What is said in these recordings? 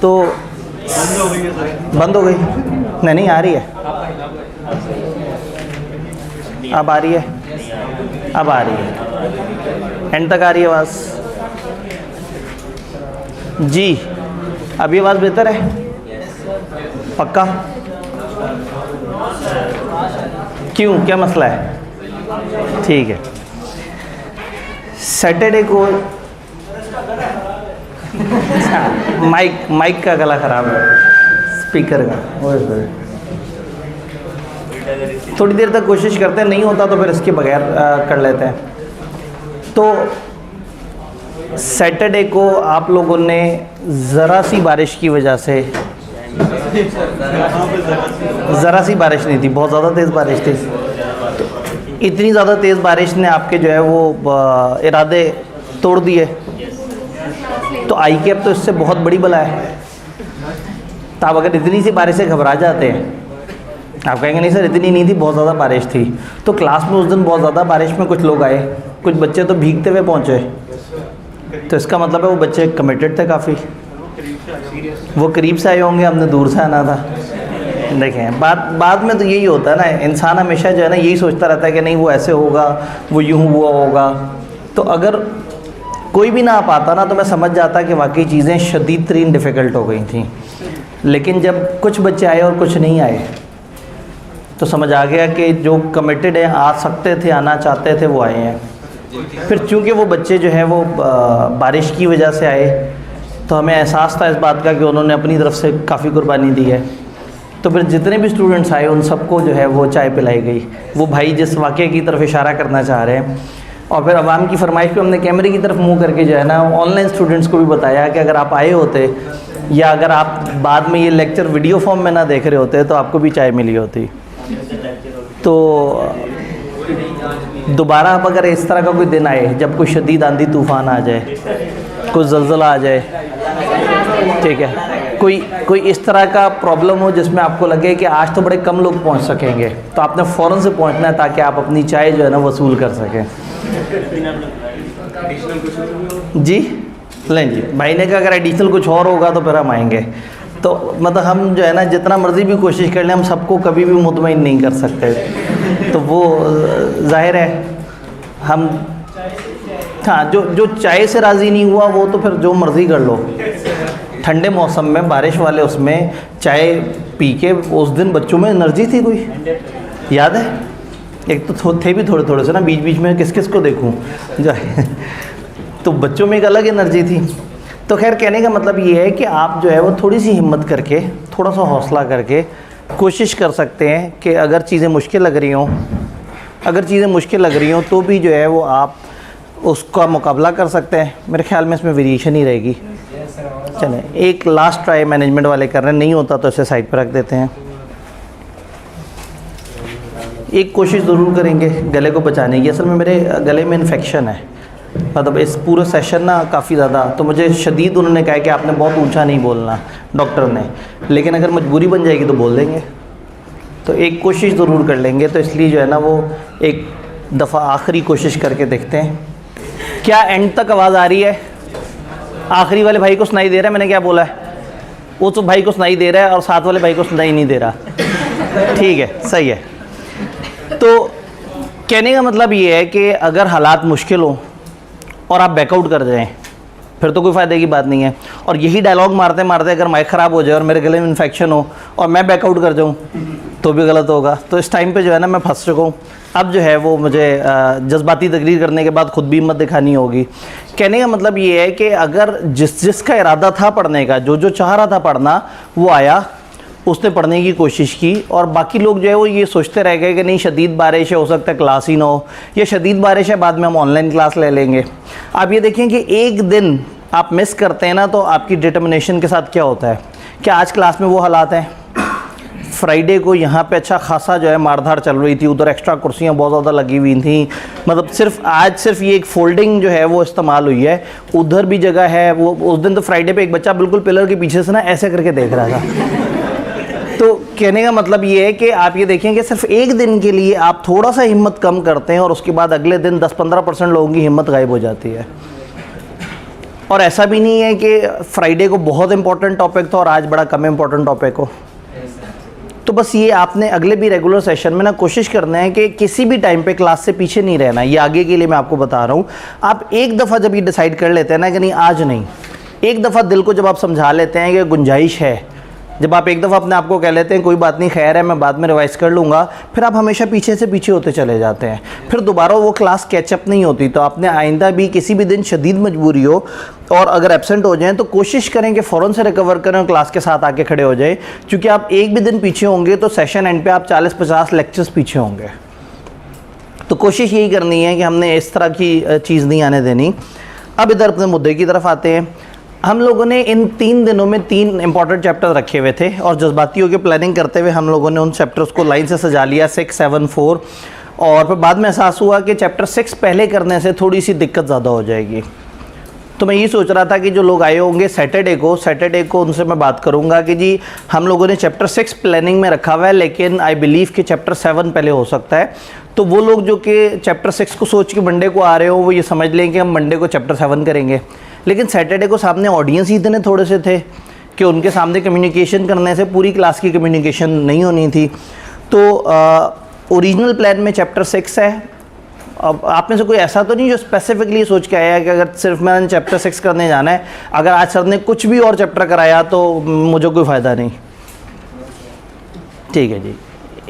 तो बंद हो गई? नहीं नहीं, आ रही है, अब आ रही है, अब आ रही है, एंड तक आ रही है आवाज़ जी। अभी आवाज़ बेहतर है? पक्का? क्यों, क्या मसला है? ठीक है। सैटरडे को माइक का गला ख़राब है, स्पीकर का। थोड़ी देर तक कोशिश करते हैं, नहीं होता तो फिर इसके बगैर कर लेते हैं। तो सैटरडे को आप लोगों ने ज़रा सी बारिश की वजह से, ज़रा सी बारिश नहीं थी, बहुत ज़्यादा तेज़ बारिश थी, तो इतनी ज़्यादा तेज़ बारिश ने आपके जो है वो इरादे तोड़ दिए। तो आई के अब तो इससे बहुत बड़ी बला है। तो आप अगर इतनी सी बारिश से घबरा जाते हैं, आप कहेंगे नहीं सर इतनी नहीं थी, बहुत ज़्यादा बारिश थी। तो क्लास में उस दिन बहुत ज़्यादा बारिश में कुछ लोग आए, कुछ बच्चे तो भीगते हुए पहुँचे, तो इसका मतलब है वो बच्चे कमिटेड थे काफ़ी, वो करीब से आए होंगे, हमने दूर से आना था। देखें बाद में तो यही होता है ना, इंसान हमेशा जो है ना यही सोचता रहता है कि नहीं वो ऐसे होगा, वो यूँ हुआ होगा। तो अगर कोई भी ना आ पाता ना तो मैं समझ जाता कि वाकई चीज़ें शदीद तरीन डिफ़िकल्ट हो गई थी। लेकिन जब कुछ बच्चे आए और कुछ नहीं आए तो समझ आ गया कि जो कमिटेड हैं, आ सकते थे, आना चाहते थे, वो आए हैं। फिर चूँकि वो बच्चे जो है वो बारिश की वजह से आए, तो हमें एहसास था इस बात का कि उन्होंने अपनी तरफ से काफ़ी कुर्बानी दी है। तो फिर जितने भी स्टूडेंट्स आए उन सबको जो है वो चाय पिलाई गई। वो भाई जिस वाक़े की तरफ इशारा करना चाह रहे हैं, और फिर अवाम की फरमाइश पे हमने कैमरे की तरफ मुँह करके जो है ना ऑनलाइन स्टूडेंट्स को भी बताया कि अगर आप आए होते या अगर आप बाद में ये लेक्चर वीडियो फॉर्म में ना देख रहे होते तो आपको भी चाय मिली होती। तो दोबारा अब अगर इस तरह का कोई दिन आए जब कोई शदीद आंधी तूफ़ान आ जाए, कोई ज़लज़ला आ जाए, ठीक है, कोई इस तरह का प्रॉब्लम हो जिसमें आपको लगे कि आज तो बड़े कम लोग पहुंच सकेंगे, तो आपने फ़ौरन से पहुंचना है ताकि आप अपनी चाय जो है ना वसूल कर सकें। जी लें जी, भाई ने कहा अगर एडिशनल कुछ और होगा तो फिर हम आएंगे। तो मतलब हम जो है ना जितना मर्ज़ी भी कोशिश कर लें, हम सबको कभी भी मुतमईन नहीं कर सकते। तो वो जाहिर है हम, हाँ, जो चाय से राज़ी नहीं हुआ वो तो फिर जो मर्ज़ी कर लो। ठंडे मौसम में बारिश वाले उसमें चाय पी के उस दिन बच्चों में एनर्जी थी कोई, याद है? एक तो थे भी थोड़े थोड़े से ना, बीच बीच में किस किस को देखूं जो तो बच्चों में एक अलग एनर्जी थी। तो खैर कहने का मतलब ये है कि आप जो है वो थोड़ी सी हिम्मत करके, थोड़ा सा हौसला करके कोशिश कर सकते हैं कि अगर चीज़ें मुश्किल लग रही हों, तो भी जो है वो आप उसका मुकाबला कर सकते हैं। मेरे ख्याल में इसमें वेरिएशन ही रहेगी। चलें एक लास्ट ट्राई मैनेजमेंट वाले कर रहे हैं, नहीं होता तो इसे साइड पर रख देते हैं। एक कोशिश ज़रूर करेंगे गले को बचाने की। असल में मेरे गले में इन्फेक्शन है, मतलब इस पूरे सेशन ना काफ़ी ज़्यादा, तो मुझे शदीद उन्होंने कहा कि आपने बहुत ऊंचा नहीं बोलना डॉक्टर ने, लेकिन अगर मजबूरी बन जाएगी तो बोल देंगे। तो एक कोशिश ज़रूर कर लेंगे। तो इसलिए जो है ना वो एक दफ़ा आखिरी कोशिश करके देखते हैं। क्या एंड तक आवाज़ आ रही है? आखिरी वाले भाई को सुनाई दे रहा है मैंने क्या बोला है? वो तो भाई को सुनाई दे रहा है और साथ वाले भाई को सुनाई नहीं दे रहा। ठीक है, सही है। तो कहने का मतलब ये है कि अगर हालात मुश्किल हो और आप बैकआउट कर जाएं फिर तो कोई फ़ायदे की बात नहीं है। और यही डायलॉग मारते मारते अगर माइक ख़राब हो जाए और मेरे गले में इन्फेक्शन हो और मैं बैकआउट कर जाऊं तो भी गलत होगा। तो इस टाइम पे जो है ना मैं फंस चुका हूँ। अब जो है वो मुझे जज्बाती तकरीर करने के बाद ख़ुद भी हिम्मत दिखानी होगी। कहने का मतलब ये है कि अगर जिसका इरादा था पढ़ने का, जो चाह रहा था पढ़ना, वो आया, उसने पढ़ने की कोशिश की, और बाकी लोग जो है वो ये सोचते रह गए कि नहीं शदीद बारिश है, हो सकता है क्लास ही ना हो, या शदीद बारिश है बाद में हम ऑनलाइन क्लास ले लेंगे। आप ये देखें कि एक दिन आप मिस करते हैं ना तो आपकी डिटर्मिनेशन के साथ क्या होता है कि आज क्लास में वो हालात हैं। फ्राइडे को यहाँ पे अच्छा खासा जो है मारधाड़ चल रही थी, उधर एक्स्ट्रा कुर्सियाँ बहुत ज़्यादा लगी हुई थी, मतलब सिर्फ ये एक फोल्डिंग जो है वो इस्तेमाल हुई है, उधर भी जगह है। वो उस दिन तो फ्राइडे पे एक बच्चा बिल्कुल पिलर के पीछे से ना ऐसे करके देख रहा था। तो कहने का मतलब ये है कि आप ये देखें कि सिर्फ एक दिन के लिए आप थोड़ा सा हिम्मत कम करते हैं और उसके बाद अगले दिन 10-15% लोगों की हिम्मत गायब हो जाती है। और ऐसा भी नहीं है कि फ्राइडे को बहुत इंपॉर्टेंट टॉपिक था और आज बड़ा कम इंपॉर्टेंट टॉपिक हो। तो बस ये आपने अगले भी रेगुलर सेशन में ना कोशिश करना है कि किसी भी टाइम पे क्लास से पीछे नहीं रहना। ये आगे के लिए मैं आपको बता रहा हूँ। आप एक दफ़ा जब ये डिसाइड कर लेते हैं ना कि नहीं आज नहीं, एक दफ़ा दिल को जब आप समझा लेते हैं कि गुंजाइश है, जब आप एक दफ़ा अपने आप को कह लेते हैं कोई बात नहीं, खैर है, मैं बाद में रिवाइज़ कर लूँगा, फिर आप हमेशा पीछे से पीछे होते चले जाते हैं, फिर दोबारा वो क्लास कैचअप नहीं होती। तो आपने आइंदा भी किसी भी दिन शदीद मजबूरी हो और अगर एब्सेंट हो जाएं तो कोशिश करें कि फ़ौरन से रिकवर करें और क्लास के साथ आके खड़े हो जाए, क्योंकि आप एक भी दिन पीछे होंगे तो सेशन एंड पे आप 40-50 लेक्चर्स पीछे होंगे। तो कोशिश यही करनी है कि हमने इस तरह की चीज़ नहीं आने देनी। अब इधर अपने मुद्दे की तरफ आते हैं। हम लोगों ने इन 3 दिनों में 3 इंपॉर्टेंट चैप्टर रखे हुए थे और जज्बातियों की प्लानिंग करते हुए हम लोगों ने उन चैप्टर्स को लाइन से सजा लिया 6, 7, 4 और फिर बाद में एहसास हुआ कि चैप्टर 6 पहले करने से थोड़ी सी दिक्कत ज़्यादा हो जाएगी। तो मैं ये सोच रहा था कि जो लोग आए होंगे सैटरडे को उनसे मैं बात करूंगा कि जी हम लोगों ने चैप्टर 6 प्लानिंग में रखा हुआ है, लेकिन आई बिलीव कि चैप्टर 7 पहले हो सकता है। तो वो लोग जो कि चैप्टर 6 को सोच के मंडे को आ रहे हो वो ये समझ लें कि हम मंडे को चैप्टर 7 करेंगे, लेकिन सैटरडे को सामने ऑडियंस ही इतने थोड़े से थे कि उनके सामने कम्युनिकेशन करने से पूरी क्लास की कम्युनिकेशन नहीं होनी थी। तो ओरिजिनल प्लान में चैप्टर 6 है। अब आप में से कोई ऐसा तो नहीं जो स्पेसिफिकली सोच के आया है कि अगर सिर्फ मैंने चैप्टर 6 करने जाना है, अगर आज सर ने कुछ भी और चैप्टर कराया तो मुझे कोई फ़ायदा नहीं। ठीक है जी,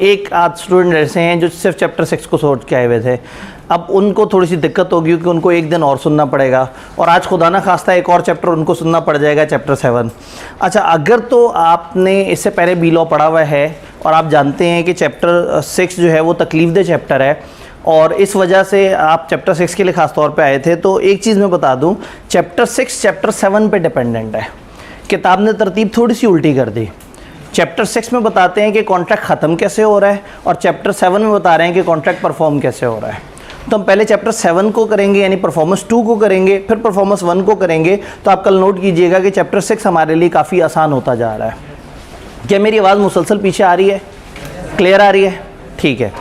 एक आध स्टूडेंट ऐसे हैं जो सिर्फ चैप्टर 6 को सोच के आए हुए थे। अब उनको थोड़ी सी दिक्कत होगी क्योंकि उनको एक दिन और सुनना पड़ेगा और आज खुदा ना खास्ता एक और चैप्टर उनको सुनना पड़ जाएगा, चैप्टर 7। अच्छा, अगर तो आपने इससे पहले बी लॉ पढ़ा हुआ है और आप जानते हैं कि चैप्टर 6 जो है वो तकलीफ़देह चैप्टर है और इस वजह से आप चैप्टर 6 के लिए ख़ास तौर पे आए थे, तो एक चीज़ मैं बता दूं, चैप्टर 6 चैप्टर 7 पे डिपेंडेंट है। किताब ने तरतीब थोड़ी सी उल्टी कर दी। चैप्टर 6 में बताते हैं कि कॉन्ट्रैक्ट ख़त्म कैसे हो रहा है और चैप्टर 7 में बता रहे हैं कि कॉन्ट्रैक्ट परफॉर्म कैसे हो रहा है। तो हम पहले चैप्टर 7 को करेंगे यानी परफॉर्मेंस 2 को करेंगे, फिर परफॉर्मेंस 1 को करेंगे। तो आप कल नोट कीजिएगा कि चैप्टर 6 हमारे लिए काफ़ी आसान होता जा रहा है। क्या मेरी आवाज़ मुसलसल पीछे आ रही है, क्लियर आ रही है? ठीक है,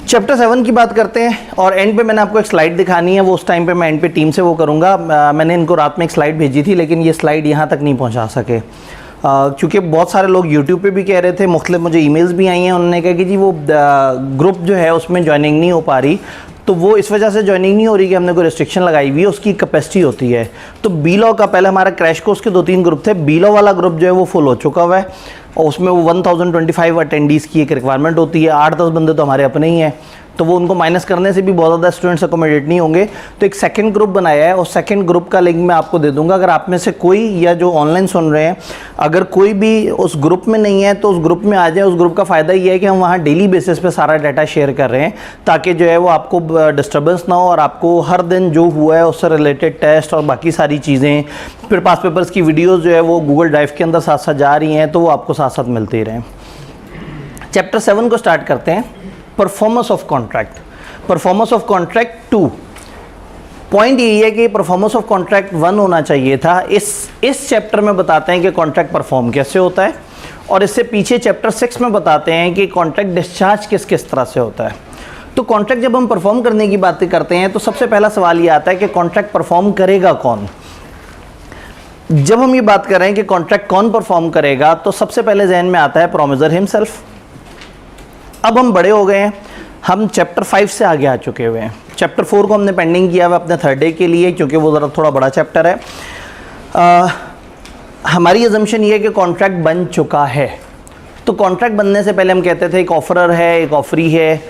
चैप्टर 7 की बात करते हैं और एंड पे मैंने आपको एक स्लाइड दिखानी है, वो उस टाइम पे मैं एंड पे टीम से वो करूँगा। मैंने इनको रात में एक स्लाइड भेजी थी लेकिन ये स्लाइड यहाँ तक नहीं पहुँचा सके क्योंकि बहुत सारे लोग यूट्यूब पे भी कह रहे थे, मुख्तलिफ मुझे ईमेल्स भी आई हैं, उन्होंने कहा कि जी वो ग्रुप जो है उसमें ज्वाइनिंग नहीं हो पा रही। तो वो इस वजह से ज्वाइनिंग नहीं हो रही कि हमने कोई रिस्ट्रिक्शन लगाई हुई है, उसकी कैपेसिटी होती है। तो बी लॉ का पहले हमारा क्रैश कोर्स के 2-3 ग्रुप थे, बी लॉ वाला ग्रुप जो है वो फुल हो चुका हुआ है और उसमें वो 1025 अटेंडीज़ की एक रिक्वायरमेंट होती है। 8-10 बंदे तो हमारे अपने ही हैं, तो वो उनको माइनस करने से भी बहुत ज़्यादा स्टूडेंट्स अकोमोडेट नहीं होंगे। तो एक सेकंड ग्रुप बनाया है और सेकंड ग्रुप का लिंक मैं आपको दे दूंगा। अगर आप में से कोई या जो ऑनलाइन सुन रहे हैं अगर कोई भी उस ग्रुप में नहीं है तो उस ग्रुप में आ जाए। उस ग्रुप का फ़ायदा ये है कि हम वहाँ डेली बेसिस पे सारा डाटा शेयर कर रहे हैं ताकि जो है वो आपको डिस्टर्बेंस ना हो और आपको हर दिन जो हुआ है उससे रिलेटेड टेस्ट और बाकी सारी चीज़ें, फिर पास पेपर्स की वीडियोज़ जो है वो गूगल ड्राइव के अंदर साथ साथ जा रही हैं, तो वो आपको साथ साथ मिलते ही रहें। चैप्टर 7 को स्टार्ट करते हैं, performance of contract. Performance of contract 2, point यही है कि परफॉर्मेंस ऑफ कॉन्ट्रैक्ट 1 होना चाहिए था। इस चैप्टर में बताते हैं कि कॉन्ट्रैक्ट परफॉर्म कैसे होता है और इससे पीछे चैप्टर 6 में बताते हैं कि कॉन्ट्रैक्ट डिस्चार्ज किस किस तरह से होता है। तो कॉन्ट्रैक्ट जब हम परफॉर्म करने की बातें करते हैं तो सबसे पहला सवाल ये आता है कि कॉन्ट्रैक्ट परफॉर्म करेगा कौन। जब हम ये बात कर रहे हैं कि कॉन्ट्रैक्ट कौन परफॉर्म करेगा तो सबसे पहले जहन में आता है प्रोमिसर हिमसेल्फ। अब हम बड़े हो गए हैं, हम चैप्टर 5 से आगे आ चुके हुए हैं। चैप्टर 4 को हमने पेंडिंग किया हुआ अपने थर्ड डे के लिए क्योंकि वो ज़रा थोड़ा बड़ा चैप्टर है। हमारी अजम्पशन ये है कि कॉन्ट्रैक्ट बन चुका है। तो कॉन्ट्रैक्ट बनने से पहले हम कहते थे एक ऑफरर है, एक ऑफरी है,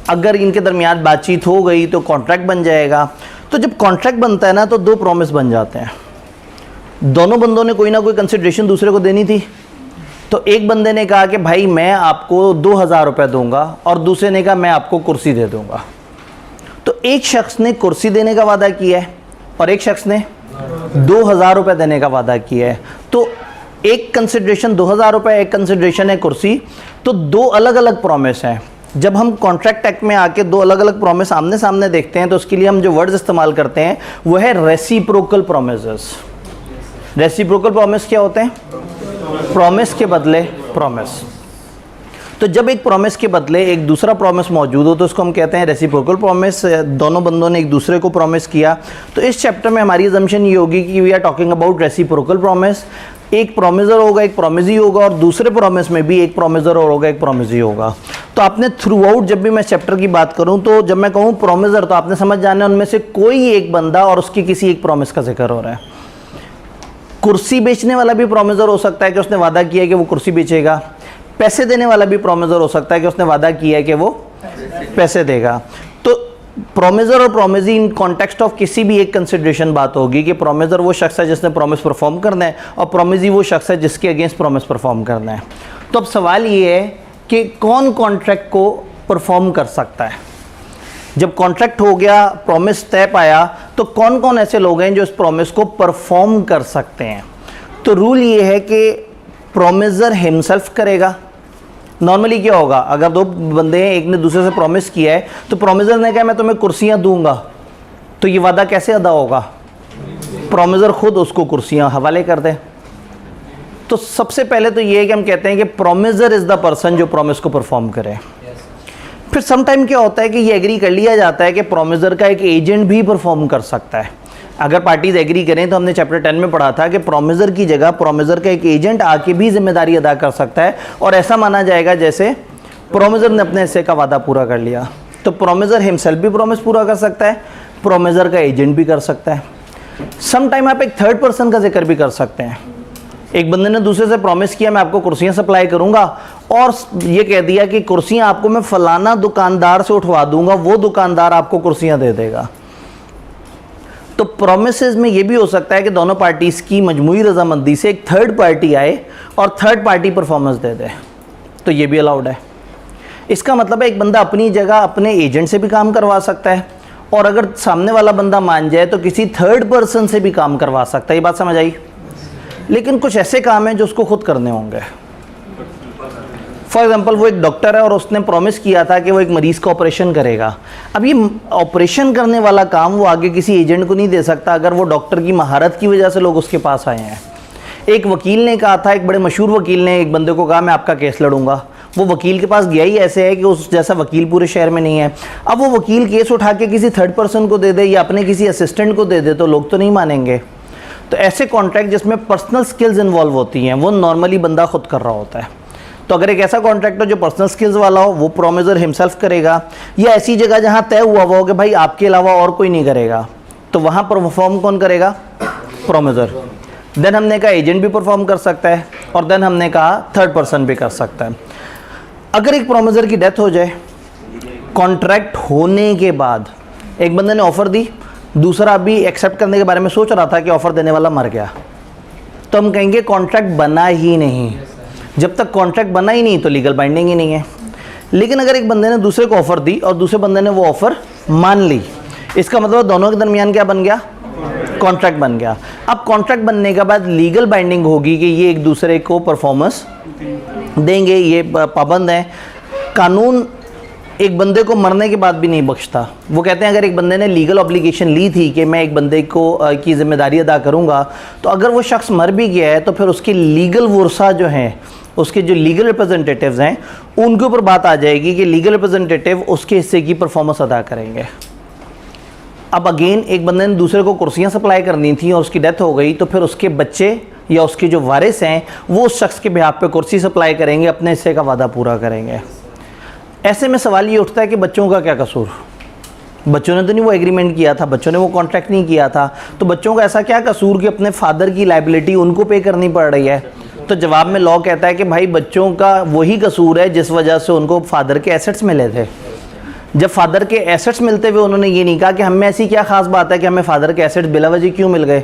अगर इनके दरमियान बातचीत हो गई तो कॉन्ट्रैक्ट बन जाएगा। तो जब कॉन्ट्रैक्ट बनता है ना तो 2 प्रॉमिस बन जाते हैं। दोनों बंदों ने कोई ना कोई कंसिडरेशन दूसरे को देनी थी। तो एक बंदे ने कहा कि भाई मैं आपको 2000 रुपये दूंगा और दूसरे ने कहा मैं आपको कुर्सी दे दूंगा। तो एक शख्स ने कुर्सी देने का वादा किया है और एक शख्स ने 2000 रुपये देने का वादा किया है। तो एक कंसिडरेशन 2000 रुपये, एक कंसिडरेशन है कुर्सी। तो 2 अलग अलग प्रॉमिस हैं। जब हम कॉन्ट्रैक्ट एक्ट में आके 2 अलग अलग प्रॉमिस आमने सामने देखते हैं तो उसके लिए हम जो वर्ड्स इस्तेमाल करते हैं वो है रेसिप्रोकल प्रॉमिसेस। रेसिप्रोकल प्रॉमिस क्या होते हैं? प्रॉमिस के बदले प्रॉमिस। तो जब एक प्रॉमिस के बदले एक दूसरा प्रॉमिस मौजूद हो तो उसको हम कहते हैं रेसिप्रोकल प्रॉमिस। दोनों बंदों ने एक दूसरे को प्रॉमिस किया। तो इस चैप्टर में हमारी अजम्पशन ये होगी कि we are talking about reciprocal promise. एक प्रॉमिसर होगा, एक प्रॉमिसी होगा, और दूसरे प्रॉमिस में भी एक प्रॉमिसर और होगा, एक प्रॉमिसी होगा। तो आपने थ्रू आउट जब भी मैं चैप्टर की बात करूं तो जब मैं कहूं प्रॉमिसर तो आपने समझ जाना है उनमें से कोई एक बंदा और उसकी किसी एक प्रॉमिस का जिक्र हो रहा है। कुर्सी बेचने वाला भी प्रॉमिसर हो सकता है कि उसने वादा किया है कि वो कुर्सी बेचेगा। पैसे देने वाला भी प्रॉमिसर हो सकता है कि उसने वादा किया है कि वो पैसे देगा। तो प्रॉमिसर और प्रॉमिसी इन कॉन्टेक्स्ट ऑफ किसी भी एक कंसिडरेशन बात होगी कि प्रॉमिसर वो शख्स है जिसने प्रॉमिस परफॉर्म करना है और प्रॉमिसी वो शख्स है जिसके अगेंस्ट प्रॉमिस परफॉर्म करना है। तो अब सवाल ये है कि कौन कॉन्ट्रैक्ट को परफॉर्म कर सकता है। जब कॉन्ट्रैक्ट हो गया, प्रॉमिस तय पाया, तो कौन कौन ऐसे लोग हैं जो इस प्रॉमिस को परफॉर्म कर सकते हैं। तो रूल ये है कि प्रॉमिसर हिमसेल्फ करेगा। नॉर्मली क्या होगा, अगर दो बंदे हैं, एक ने दूसरे से प्रॉमिस किया है तो प्रॉमिसर ने कहा मैं तुम्हें कुर्सियां दूंगा, तो ये वादा कैसे अदा होगा, प्रॉमिसर खुद उसको कुर्सियां हवाले कर दे। तो सबसे पहले तो ये है कि हम कहते हैं कि प्रॉमिसर इज द पर्सन जो प्रॉमिस को परफॉर्म करे। फिर सम टाइम क्या होता है कि ये एग्री कर लिया जाता है कि प्रॉमिसर का एक एजेंट भी परफॉर्म कर सकता है। अगर पार्टीज एग्री करें तो हमने चैप्टर 10 में पढ़ा था कि प्रॉमिसर की जगह प्रॉमिसर का एक एजेंट आके भी जिम्मेदारी अदा कर सकता है और ऐसा माना जाएगा जैसे प्रॉमिसर ने अपने हिस्से का वादा पूरा कर लिया। तो प्रॉमिसर हिमसेल्फ भी प्रॉमिस पूरा कर सकता है, प्रॉमिसर का एजेंट भी कर सकता है। सम टाइम आप एक थर्ड पर्सन का जिक्र भी कर सकते हैं। एक बंदे ने दूसरे से प्रॉमिस किया मैं आपको कुर्सियां सप्लाई करूंगा और ये कह दिया कि कुर्सियां आपको मैं फलाना दुकानदार से उठवा दूंगा, वो दुकानदार आपको कुर्सियां दे देगा। तो प्रोमिसेस में ये भी हो सकता है कि दोनों पार्टीज की मजमूई रजामंदी से एक थर्ड पार्टी आए और थर्ड पार्टी परफॉर्मेंस दे दे, तो ये भी अलाउड है। इसका मतलब है एक बंदा अपनी जगह अपने एजेंट से भी काम करवा सकता है और अगर सामने वाला बंदा मान जाए तो किसी थर्ड पर्सन से भी काम करवा सकता है। ये बात समझ आई? लेकिन कुछ ऐसे काम हैं जो उसको खुद करने होंगे। फॉर एग्जाम्पल वो एक डॉक्टर है और उसने प्रॉमिस किया था कि वो एक मरीज़ का ऑपरेशन करेगा। अब ये ऑपरेशन करने वाला काम वो आगे किसी एजेंट को नहीं दे सकता अगर वो डॉक्टर की महारत की वजह से लोग उसके पास आए हैं। एक वकील ने कहा था, एक बड़े मशहूर वकील ने एक बंदे को कहा मैं आपका केस लड़ूंगा। वो वकील के पास गया ही ऐसे है कि उस जैसा वकील पूरे शहर में नहीं है। अब वो वकील केस उठा के किसी थर्ड पर्सन को दे दे या अपने किसी असिस्टेंट को दे दे तो लोग तो नहीं मानेंगे। तो ऐसे कॉन्ट्रैक्ट जिसमें पर्सनल स्किल्स इन्वॉल्व होती हैं वो नॉर्मली बंदा खुद कर रहा होता है। तो अगर एक ऐसा कॉन्ट्रैक्ट हो जो पर्सनल स्किल्स वाला हो वो प्रॉमिसर हिमसेल्फ करेगा, या ऐसी जगह जहां तय हुआ हो कि भाई आपके अलावा और कोई नहीं करेगा तो वहां परफॉर्म कौन करेगा, प्रॉमिसर। देन हमने कहा एजेंट भी परफॉर्म कर सकता है और देन हमने कहा थर्ड पर्सन भी कर सकता है। अगर एक प्रॉमिसर की डेथ हो जाए, कॉन्ट्रैक्ट होने के बाद एक बंदे ने ऑफर दी, दूसरा अभी एक्सेप्ट करने के बारे में सोच रहा था कि ऑफर देने वाला मर गया, तो हम कहेंगे कॉन्ट्रैक्ट बना ही नहीं। जब तक कॉन्ट्रैक्ट बना ही नहीं तो लीगल बाइंडिंग ही नहीं है। लेकिन अगर एक बंदे ने दूसरे को ऑफर दी और दूसरे बंदे ने वो ऑफर मान ली, इसका मतलब दोनों के दरमियान क्या बन गया, कॉन्ट्रैक्ट बन गया। अब कॉन्ट्रैक्ट बनने के बाद लीगल बाइंडिंग होगी कि ये एक दूसरे को परफॉर्मेंस देंगे, ये पाबंद है। कानून एक बंदे को मरने के बाद भी नहीं बख्शता। वो कहते हैं अगर एक बंदे ने लीगल ऑब्लिगेशन ली थी कि मैं एक बंदे को की जिम्मेदारी अदा करूंगा, तो अगर वो शख्स मर भी गया है तो फिर उसके लीगल वर्सा जो हैं, उसके जो लीगल रिप्रेजेंटेटिव्स हैं, उनके ऊपर बात आ जाएगी कि लीगल रिप्रेजेंटेटिव उसके हिस्से की परफॉर्मेंस अदा करेंगे। अब अगेन एक बंदे ने दूसरे को कुर्सियाँ सप्लाई करनी थी और उसकी डेथ हो गई, तो फिर उसके बच्चे या उसके जो वारिस हैं वो उस शख्स के बिहाफ पे कुर्सी सप्लाई करेंगे, अपने हिस्से का वादा पूरा करेंगे। ऐसे में सवाल ये उठता है कि बच्चों का क्या कसूर, बच्चों ने तो नहीं वो एग्रीमेंट किया था, बच्चों ने वो कॉन्ट्रैक्ट नहीं किया था, तो बच्चों का ऐसा क्या कसूर कि अपने फादर की लायबिलिटी उनको पे करनी पड़ रही है। तो जवाब में लॉ कहता है कि भाई बच्चों का वही कसूर है जिस वजह से उनको फादर के एसेट्स मिले थे। जब फादर के एसेट्स मिलते हुए उन्होंने ये नहीं कहा कि हमें ऐसी क्या खास बात है कि हमें फादर के एसेट्स बिला वजह क्यों मिल गए,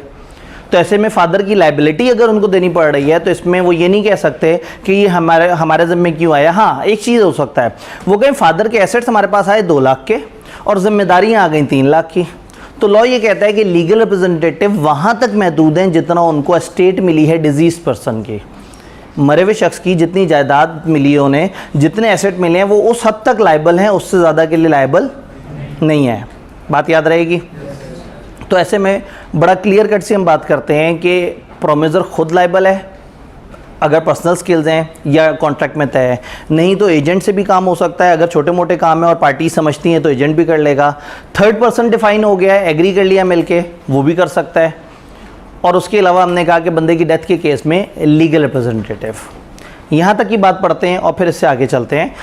तो ऐसे में फादर की लायबिलिटी अगर उनको देनी पड़ रही है तो इसमें वो ये नहीं कह सकते कि ये हमारे ज़िम्मे क्यों आया। हाँ, एक चीज़ हो सकता है, वो कहें फादर के एसेट्स हमारे पास आए 2 लाख के और जिम्मेदारियाँ आ गई 3 लाख की, तो लॉ ये कहता है कि लीगल रिप्रेजेंटेटिव वहाँ तक महदूद हैं जितना उनको एस्टेट मिली है डिजीज पर्सन की, मरे हुए शख्स की जितनी जायदाद मिली है उन्हें, जितने एसेट मिले हैं वो उस हद तक लायबल हैं, उससे ज़्यादा के लिए लायबल नहीं है। बात याद रहेगी? तो ऐसे में बड़ा क्लियर कट से हम बात करते हैं कि प्रॉमिसर खुद लायबल है, अगर पर्सनल स्किल्स हैं या कॉन्ट्रैक्ट में तय है, नहीं तो एजेंट से भी काम हो सकता है। अगर छोटे मोटे काम है और पार्टी समझती हैं तो एजेंट भी कर लेगा। थर्ड पर्सन डिफाइन हो गया है, एग्री कर लिया मिलके, वो भी कर सकता है। और उसके अलावा हमने कहा कि बंदे की डेथ के केस में लीगल रिप्रेजेंटेटिव। यहाँ तक की बात पढ़ते हैं और फिर इससे आगे चलते हैं।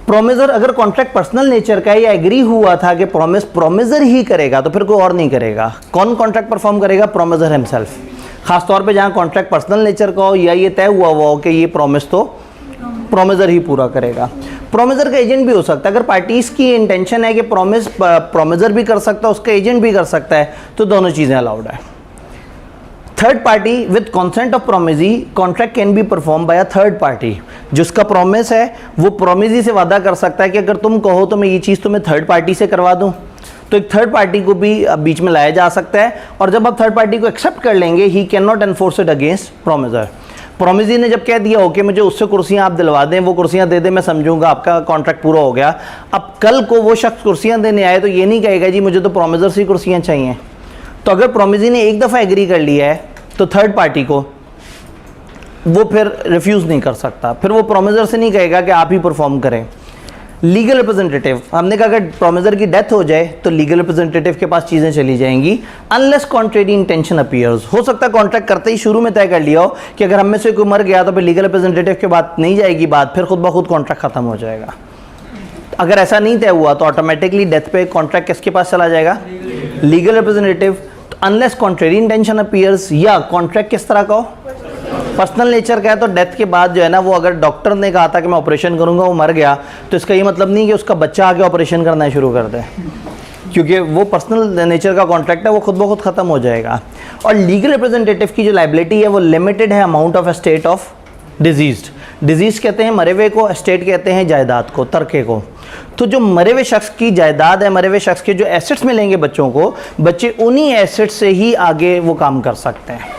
प्रोमिजर, अगर कॉन्ट्रैक्ट पर्सनल नेचर का या एग्री हुआ था कि प्रोमिजर ही करेगा तो फिर कोई और नहीं करेगा। कौन कॉन्ट्रैक्ट परफॉर्म करेगा? प्रोमिजर हिमसेल्फ। खासतौर पे जहाँ कॉन्ट्रैक्ट पर्सनल नेचर का हो या ये तय हुआ हो कि ये प्रॉमिस तो प्रोमिजर ही पूरा करेगा। प्रोमिजर का एजेंट भी हो सकता है। अगर पार्टीज की इंटेंशन है कि प्रोमिजर भी कर सकता है, उसका एजेंट भी कर सकता है, तो दोनों चीज़ें अलाउड है। Third party with consent of promisee, contract can be perform by a third party. जिसका प्रॉमिस है वो प्रोमिजी से वादा कर सकता है कि अगर तुम कहो तो मैं ये चीज़ तुम्हें थर्ड पार्टी से करवा दूं, तो एक थर्ड पार्टी को भी बीच में लाया जा सकता है। और जब आप थर्ड पार्टी को एक्सेप्ट कर लेंगे, he can not enforce it against promisor. Promisee ने जब कह दिया ओके मुझे उससे कुर्सियां आप दिलवा दें, वो कुर्सियां दे दें, मैं समझूंगा आपका कॉन्ट्रैक्ट पूरा हो गया। अब कल को वो शख्स कुर्सियां देने आए तो ये नहीं कहेगा जी मुझे तो प्रोमिजर से कुर्सियां चाहिए। तो अगर प्रोमिजी ने एक दफ़ा एग्री कर लिया है तो थर्ड पार्टी को वो फिर रिफ्यूज़ नहीं कर सकता। फिर वो प्रोमिजर से नहीं कहेगा कि आप ही परफॉर्म करें। लीगल रिप्रेजेंटेटिव, हमने कहा अगर प्रोमिजर की डेथ हो जाए तो लीगल रिप्रेजेंटेटिव के पास चीज़ें चली जाएंगी अनलेस कॉन्ट्रेरी इंटेंशन अपीयर्स। हो सकता है कॉन्ट्रैक्ट करते ही शुरू में तय कर लिया हो कि अगर हम में से कोई मर गया तो फिर लीगल रिप्रेजेंटेटिव के बाद नहीं जाएगी बात, फिर खुद ब खुद कॉन्ट्रैक्ट खत्म हो जाएगा। अगर ऐसा नहीं तय हुआ तो ऑटोमेटिकली डेथ पे कॉन्ट्रैक्ट किसके पास चला जाएगा? Legal representative. Unless contrary intention appears, या कॉन्ट्रैक्ट किस तरह का हो? पर्सनल नेचर का है। तो डेथ के बाद जो है ना, वो अगर डॉक्टर ने कहा था कि मैं ऑपरेशन करूंगा, वो मर गया, तो इसका ये मतलब नहीं कि उसका बच्चा आके ऑपरेशन करना शुरू कर दे, क्योंकि वो पर्सनल नेचर का कॉन्ट्रैक्ट है, वो खुद ब खुद खत्म हो जाएगा। और लीगल रिप्रेजेंटेटिव की जो लाइबिलिटी है वो लिमिटेड है amount of estate of diseased. Disease कहते हैं मरे हुए को, एस्टेट कहते हैं जायदाद को, तरके को। तो जो मरे हुए शख्स की जायदाद है, मरे हुए शख्स के जो एसेट्स मिलेंगे बच्चों को, बच्चे उन्हीं एसेट्स से ही आगे वो काम कर सकते हैं।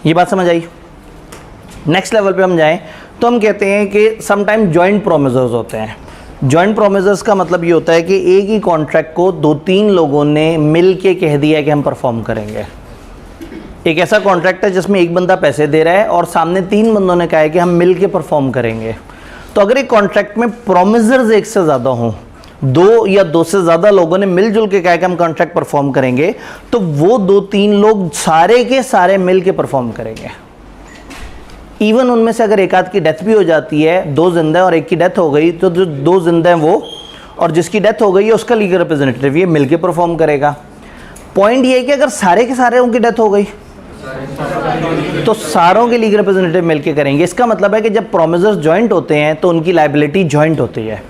ये बात समझ आई? नेक्स्ट लेवल पे हम जाएं तो हम कहते हैं कि समटाइम जॉइंट प्रोमिजर्स होते हैं। जॉइंट प्रोमिजर्स का मतलब ये होता है कि एक ही कॉन्ट्रैक्ट को 2-3 लोगों ने मिल के कह दिया है कि हम परफॉर्म करेंगे। एक ऐसा कॉन्ट्रैक्ट है जिसमें एक बंदा पैसे दे रहा है और सामने 3 बंदों ने कहा है कि हम मिल के परफॉर्म करेंगे। तो अगर एक कॉन्ट्रैक्ट में प्रोमिजर्स एक से ज़्यादा हों, 2 या 2 से ज़्यादा लोगों ने मिलजुल के कहा कि हम कॉन्ट्रैक्ट परफॉर्म करेंगे, तो वो 2-3 लोग सारे के सारे मिल के परफॉर्म करेंगे। इवन उनमें से अगर एक आध की डेथ भी हो जाती है, 2 जिंदा हैं और एक की डेथ हो गई, तो जो 2 जिंदा हैं वो और जिसकी डेथ हो गई है उसका लीगल रिप्रेजेंटेटिव ये मिल के परफॉर्म करेगा। पॉइंट ये है कि अगर सारे के सारे उनकी डेथ हो गई तो सारों के लीगल रिप्रेजेंटेटिव मिलके करेंगे। इसका मतलब है कि जब प्रोमिजर्स जॉइंट होते हैं तो उनकी लायबिलिटी जॉइंट होती है,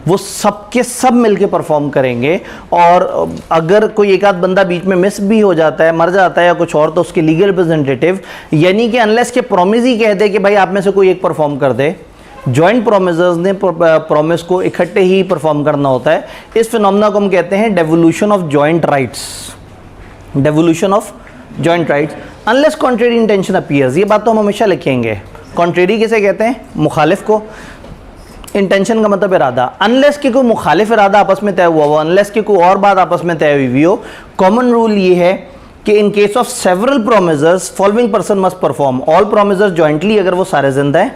वो सब के सब मिलके परफॉर्म करेंगे। और अगर कोई एक आध बंदा बीच में मिस भी हो जाता है, मर जाता है या कुछ और, तो उसके लीगल रिप्रेजेंटेटिव, यानी कि अनलेस के प्रोमिस ही कह दे कि भाई आप में से कोई एक परफॉर्म कर दे, जॉइंट प्रोमिजर्स ने प्रोमिस को इकट्ठे ही परफॉर्म करना होता है। इस फिनोमेना को हम कहते हैं devolution of joint rights. Devolution of joint rights unless contrary intention appears. ये बात तो हम हमेशा लिखेंगे। कॉन्ट्रेरी किसे कहते हैं? मुखालिफ को। इंटेंशन का मतलब इरादा। अनलेस कि कोई मुखालिफ इरादा आपस में तय हुआ हो, अनलेस कि कोई और बात आपस में तय हुई हो, कॉमन रूल ये है कि in case of several promisors following person must perform. All promisors jointly अगर वो सारे जिंदा हैं,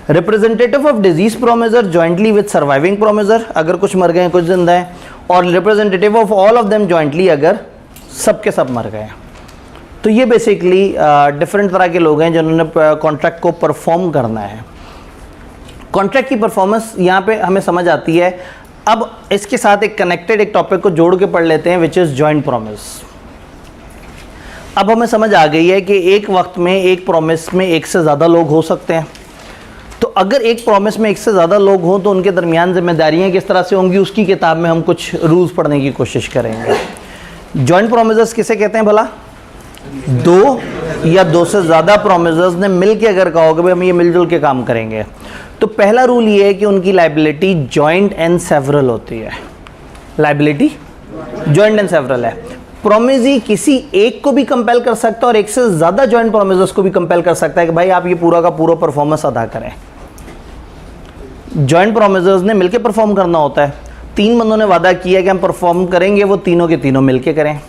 representative of deceased promisor jointly with surviving promisor अगर कुछ मर गए कुछ जिंदा हैं, और representative of all of them jointly अगर सब के सब मर गए। तो ये बेसिकली डिफरेंट तरह के लोग हैं जिन्होंने कॉन्ट्रैक्ट को परफॉर्म करना है। कॉन्ट्रैक्ट की परफॉर्मेंस यहाँ पे हमें समझ आती है। अब इसके साथ एक कनेक्टेड एक टॉपिक को जोड़ के पढ़ लेते हैं, विच इज़ जॉइंट प्रॉमिस। अब हमें समझ आ गई है कि एक वक्त में एक प्रॉमिस में एक से ज़्यादा लोग हो सकते हैं। तो अगर एक प्रॉमिस में एक से ज़्यादा लोग हों तो उनके दरमियान जिम्मेदारियाँ किस तरह से होंगी, उसकी किताब में हम कुछ रूल्स पढ़ने की कोशिश करेंगे। जॉइंट प्रोमिजर्स किसे कहते हैं भला? 2 या 2 से ज़्यादा प्रोमिजर्स ने मिल के अगर कहो कि भाई हम ये मिलजुल के काम करेंगे, तो पहला रूल ये है कि उनकी लाइबिलिटी जॉइंट एंड सेवरल होती है। लाइबिलिटी जॉइंट एंड सेवरल है। प्रोमिजी किसी एक को भी कंपेल कर सकता है और एक से ज़्यादा जॉइंट प्रोमिजर्स को भी कंपेल कर सकता है कि भाई आप ये पूरा का पूरा परफॉर्मेंस अदा करें। जॉइंट प्रोमिजर्स ने मिलकर परफॉर्म करना होता है। 3 बंदों ने वादा किया कि हम परफॉर्म करेंगे, वो तीनों के तीनों मिलके करें।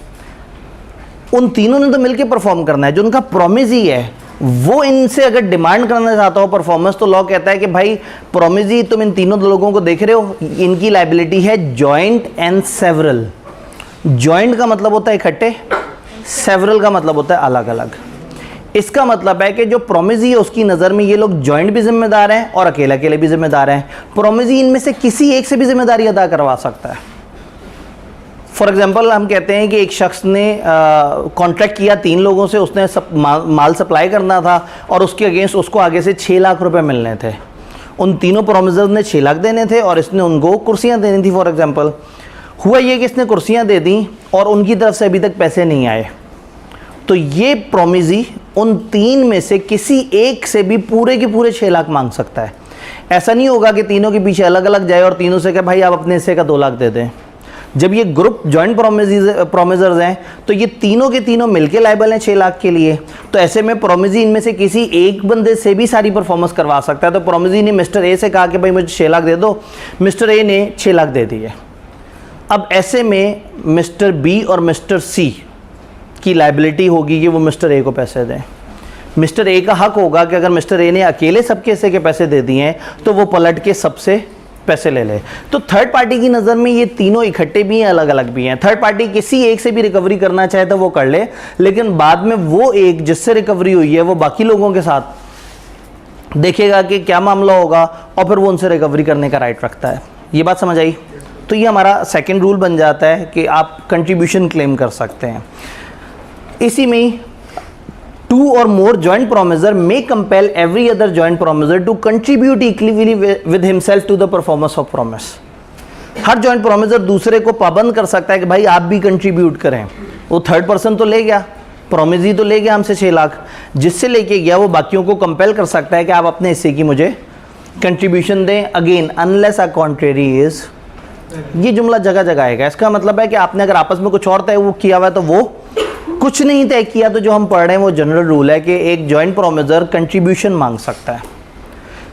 उन तीनों ने तो मिलके परफॉर्म करना है। जो उनका प्रोमिस ही है वो इनसे अगर डिमांड करना चाहता हो परफॉर्मेंस, तो लॉ कहता है कि भाई प्रोमिजी, तुम इन तीनों लोगों को देख रहे हो, इनकी लायबिलिटी है जॉइंट एंड सेवरल। जॉइंट का मतलब होता है इकट्ठे, सेवरल का मतलब होता है अलग अलग। इसका मतलब है कि जो प्रोमिजी है उसकी नज़र में ये लोग जॉइंट भी जिम्मेदार हैं और अकेले अकेले भी जिम्मेदार हैं। प्रोमिजी इनमें से किसी एक से भी जिम्मेदारी अदा करवा सकता है। फॉर एग्जांपल हम कहते हैं कि एक शख्स ने कॉन्ट्रैक्ट किया 3 लोगों से, उसने माल सप्लाई करना था और उसके अगेंस्ट उसको आगे से 6 लाख रुपए मिलने थे। उन तीनों प्रोमिजर्स ने 6 लाख देने थे और इसने उनको कुर्सियां देनी थी। फॉर एग्जांपल हुआ ये कि इसने कुर्सियां दे दी और उनकी तरफ से अभी तक पैसे नहीं आए, तो ये प्रोमिजी उन 3 में से किसी एक से भी पूरे के पूरे 6 लाख मांग सकता है। ऐसा नहीं होगा कि तीनों के पीछे अलग अलग जाए और तीनों से कहे भाई आप अपने हिस्से का 2 लाख दे दें। जब ये ग्रुप जॉइंट प्रोमिजर्स हैं तो ये तीनों के तीनों मिलके लायबल हैं 6 लाख के लिए। तो ऐसे में प्रोमिजी इनमें से किसी एक बंदे से भी सारी परफॉर्मेंस करवा सकता है। तो प्रोमिजी ने मिस्टर ए से कहा कि भाई मुझे 6 लाख दे दो, मिस्टर ए ने 6 लाख दे दिए। अब ऐसे में मिस्टर बी और मिस्टर सी की लायबिलिटी होगी कि वो मिस्टर ए को पैसे दें। मिस्टर ए का हक होगा कि अगर मिस्टर ए ने अकेले सबके हिस्से के पैसे दे दिए हैं तो वो पलट के सबसे पैसे ले ले। तो थर्ड पार्टी की नज़र में ये तीनों इकट्ठे भी हैं, अलग अलग भी हैं। थर्ड पार्टी किसी एक से भी रिकवरी करना चाहे तो वो कर ले, लेकिन बाद में वो एक जिससे रिकवरी हुई है वो बाकी लोगों के साथ देखेगा कि क्या मामला होगा और फिर वो उनसे रिकवरी करने का राइट रखता है। ये बात समझ आई? तो ये हमारा सेकेंड रूल बन जाता है कि आप कंट्रीब्यूशन क्लेम कर सकते हैं। इसी में 2 or more joint promiser may compel every other joint promiser to contribute equally with himself to the performance of promise। Her joint promisor दूसरे को पाबंद कर सकता है कि भाई आप भी कंट्रीब्यूट करें। वो थर्ड पर्सन तो ले गया, प्रोमिजी तो ले गया हमसे 6 लाख, जिससे लेके गया वो बाकियों को कंपेल कर सकता है कि आप अपने हिस्से की मुझे कंट्रीब्यूशन दें। Again unless a contrary is, ये जुमला जगह जगह आएगा। इसका मतलब है कि आपने अगर आपस में कुछ और तय वो किया हुआ है तो वो कुछ नहीं तय किया। तो जो हम पढ़ रहे हैं वो जनरल रूल है कि एक जॉइंट प्रोमिसर कंट्रीब्यूशन मांग सकता है।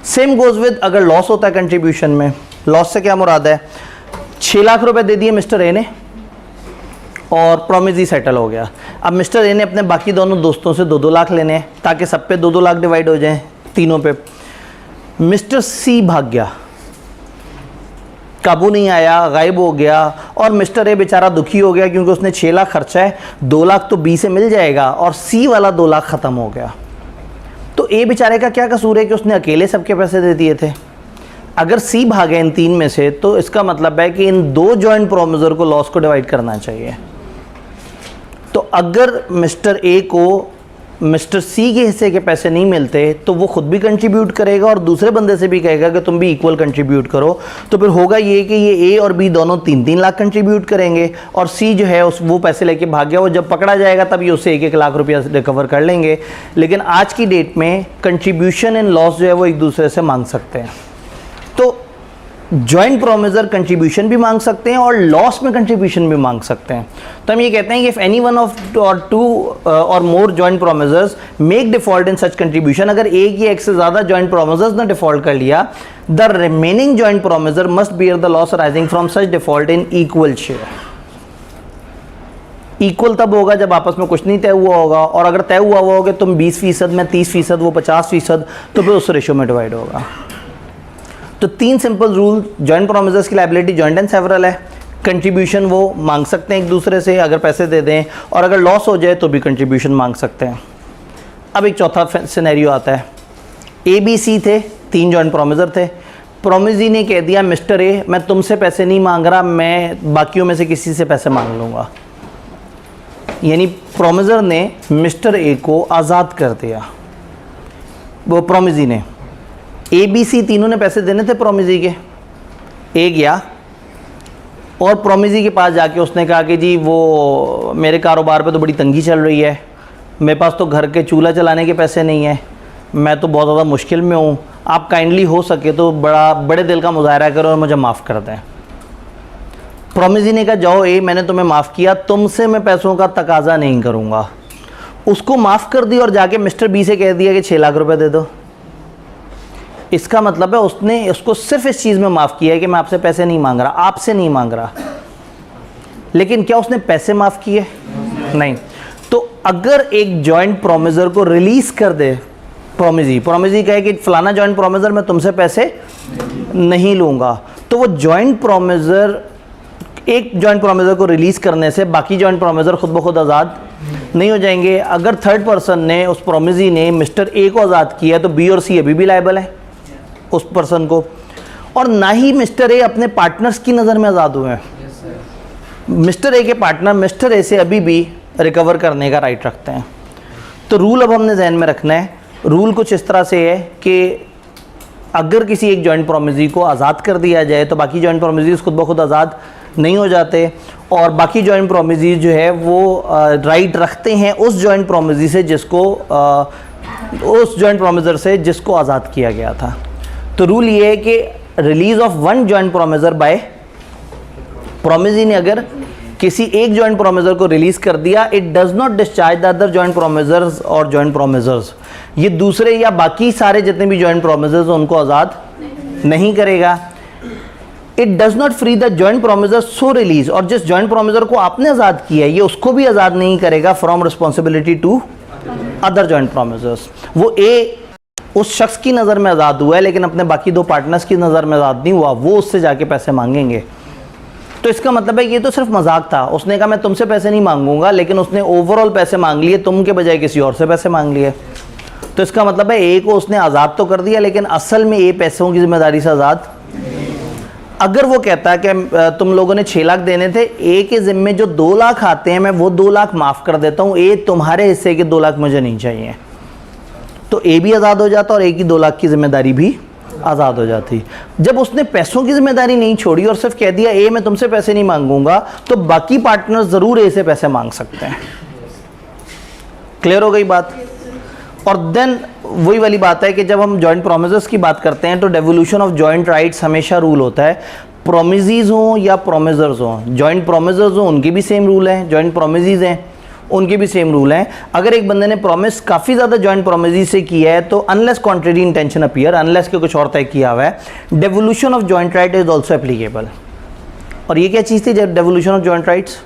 सेम गोज विद अगर लॉस होता है कंट्रीब्यूशन में। लॉस से क्या मुराद है? 6 लाख रुपए दे दिए मिस्टर ए ने और प्रोमिजी सेटल हो गया। अब मिस्टर ए ने अपने बाकी दोनों दोस्तों से 2-2 लाख लेने हैं ताकि सब पे 2-2 लाख डिवाइड हो जाएं तीनों पे। मिस्टर सी भाग गया, काबू नहीं आया, गायब हो गया और मिस्टर ए बेचारा दुखी हो गया क्योंकि उसने 6 लाख खर्चा है, 2 लाख तो बी से मिल जाएगा और सी वाला 2 लाख ख़त्म हो गया। तो ए बेचारे का क्या कसूर है कि उसने अकेले सबके पैसे दे दिए थे? अगर सी भागे इन 3 में से तो इसका मतलब है कि इन 2 जॉइंट प्रोमिसर को लॉस को डिवाइड करना चाहिए। तो अगर मिस्टर ए को मिस्टर सी के हिस्से के पैसे नहीं मिलते तो वो खुद भी कंट्रीब्यूट करेगा और दूसरे बंदे से भी कहेगा कि तुम भी इक्वल कंट्रीब्यूट करो। तो फिर होगा ये कि ये ए और बी दोनों 3-3 लाख कंट्रीब्यूट करेंगे और सी जो है उस वो पैसे लेके भाग गया, वो जब पकड़ा जाएगा तब ये उससे 1-1 लाख रुपया रिकवर कर लेंगे। लेकिन आज की डेट में कंट्रीब्यूशन एंड लॉस जो है वो एक दूसरे से मांग सकते हैं। तो जॉइंट प्रोमिसर कंट्रीब्यूशन भी मांग सकते हैं और लॉस में कंट्रीब्यूशन भी मांग सकते हैं। तो हम ये कहते हैं कि इफ एनी वन ऑफ और 2 और more joint promisors make default in such contribution, अगर एक या एक से ज़्यादा जॉइंट प्रोमिसर्स ने डिफॉल्ट कर लिया, the remaining joint promisor must bear the loss arising from such default in equal share. Equal तब होगा जब आपस में कुछ नहीं तय हुआ होगा, और अगर तय हुआ होगा तुम 20% में 30%, वो 50%, तो फिर उस रेशो में डिवाइड होगा। तो 3 सिंपल रूल जॉइंट प्रोमिसर्स की लायबिलिटी जॉइंट एंड सेवरल है। कंट्रीब्यूशन वो मांग सकते हैं एक दूसरे से अगर पैसे दे दें, और अगर लॉस हो जाए तो भी कंट्रीब्यूशन मांग सकते हैं। अब एक चौथा सिनेरियो आता है। ए बी सी थे, 3 जॉइंट प्रोमिसर थे। प्रोमिजी ने कह दिया मिस्टर ए मैं तुमसे पैसे नहीं मांग रहा, मैं बाकियों में से किसी से पैसे मांग लूँगा। यानी प्रोमिसर ने मिस्टर ए को आज़ाद कर दिया। वो प्रोमिजी ने, ए बी सी तीनों ने पैसे देने थे प्रोमिजी के। ए गया और प्रोमिजी के पास जाके उसने कहा कि जी वो मेरे कारोबार पे तो बड़ी तंगी चल रही है, मेरे पास तो घर के चूल्हा चलाने के पैसे नहीं है, मैं तो बहुत ज़्यादा मुश्किल में हूँ, आप काइंडली हो सके तो बड़े दिल का मुजाहरा करो और मुझे माफ़ कर दें। प्रोमिजी ने कहा जाओ ए मैंने तुम्हें माफ़ किया, तुमसे मैं पैसों का तकाजा नहीं करूँगा। उसको माफ़ कर दी और जाके मिस्टर बी से कह दिया कि 6 लाख रुपये दे दो। इसका मतलब है उसने उसको सिर्फ इस चीज़ में माफ़ किया है कि मैं आपसे पैसे नहीं मांग रहा, आपसे नहीं मांग रहा। लेकिन क्या उसने पैसे माफ़ किए? नहीं। तो अगर एक जॉइंट प्रोमिजर को रिलीज कर दे, प्रोमिजी कहे कि फलाना जॉइंट प्रोमिजर मैं तुमसे पैसे नहीं लूंगा, तो वो जॉइंट प्रोमिजर, एक जॉइंट प्रोमिजर को रिलीज करने से बाकी जॉइंट प्रोमिजर खुद ब खुद आज़ाद नहीं हो जाएंगे। अगर थर्ड पर्सन ने, उस प्रोमिजी ने मिस्टर ए को आज़ाद किया तो बी और सी अभी भी लायबल है उस पर्सन को, और ना ही मिस्टर ए अपने पार्टनर्स की नज़र में आज़ाद हुए हैं। मिस्टर ए के पार्टनर मिस्टर ए से अभी भी रिकवर करने का राइट रखते हैं। तो रूल अब हमने जहन में रखना है। रूल कुछ इस तरह से है कि अगर किसी एक जॉइंट प्रोमिजी को आज़ाद कर दिया जाए तो बाकी जॉइंट प्रोमिजीज खुद ब खुद आज़ाद नहीं हो जाते, और बाकी जॉइंट प्रोमिजीज जो है वो राइट रखते हैं उस जॉइंट प्रोमिजी से जिसको उस जॉइंट प्रोमिजर से जिसको आज़ाद किया गया था। तो रूल ये है कि release of one joint promisor by promisee ने अगर किसी एक जॉइंट प्रोमिजर को रिलीज कर दिया, it does not discharge the other joint promisors और जॉइंट प्रोमिजर्स, ये दूसरे या बाकी सारे जितने भी जॉइंट प्रोमिजर्स उनको आज़ाद नहीं करेगा। It does not free the joint promisor so release, और जिस जॉइंट प्रोमिजर को आपने आज़ाद किया है ये उसको भी आज़ाद नहीं करेगा from responsibility to other joint promisors. वो ए उस शख्स की नज़र में आज़ाद हुआ है लेकिन अपने बाकी दो पार्टनर्स की नज़र में आज़ाद नहीं हुआ, वो उससे जाके पैसे मांगेंगे। तो इसका मतलब है ये तो सिर्फ मजाक था, उसने कहा मैं तुमसे पैसे नहीं मांगूंगा, लेकिन उसने ओवरऑल पैसे मांग लिए, तुम के बजाय किसी और से पैसे मांग लिए। तो इसका मतलब है ए को उसने आज़ाद तो कर दिया लेकिन असल में ए पैसों की जिम्मेदारी से आज़ाद। अगर वो कहता है कि तुम लोगों ने 6 लाख देने थे, ए के ज़िम्मे जो 2 लाख आते हैं मैं वो 2 लाख माफ़ कर देता हूँ, ए तुम्हारे हिस्से के 2 लाख मुझे नहीं चाहिए, तो ए भी आज़ाद हो जाता और ए की 2 लाख की जिम्मेदारी भी आज़ाद हो जाती। जब उसने पैसों की जिम्मेदारी नहीं छोड़ी और सिर्फ कह दिया ए मैं तुमसे पैसे नहीं मांगूंगा, तो बाकी पार्टनर ज़रूर ए से पैसे मांग सकते हैं। क्लियर हो गई बात? और देन वही वाली बात है कि जब हम जॉइंट प्रोमिजर्स की बात करते हैं तो डेवोल्यूशन ऑफ जॉइंट राइट्स हमेशा रूल होता है, प्रोमिजीज हों या प्रोमिजर्स हों। जॉइंट प्रोमिजर्स हों उनके भी सेम रूल हैं, जॉइंट प्रोमिजीज हैं उनके भी सेम रूल हैं। अगर एक बंदे ने प्रॉमिस काफ़ी ज़्यादा जॉइंट प्रोमिजीज से किया है तो unless contrary intention appear, unless के कुछ और तय किया हुआ है, devolution of joint right is also applicable. और ये क्या चीज़ थी जब डेवोल्यूशन ऑफ जॉइंट राइट्स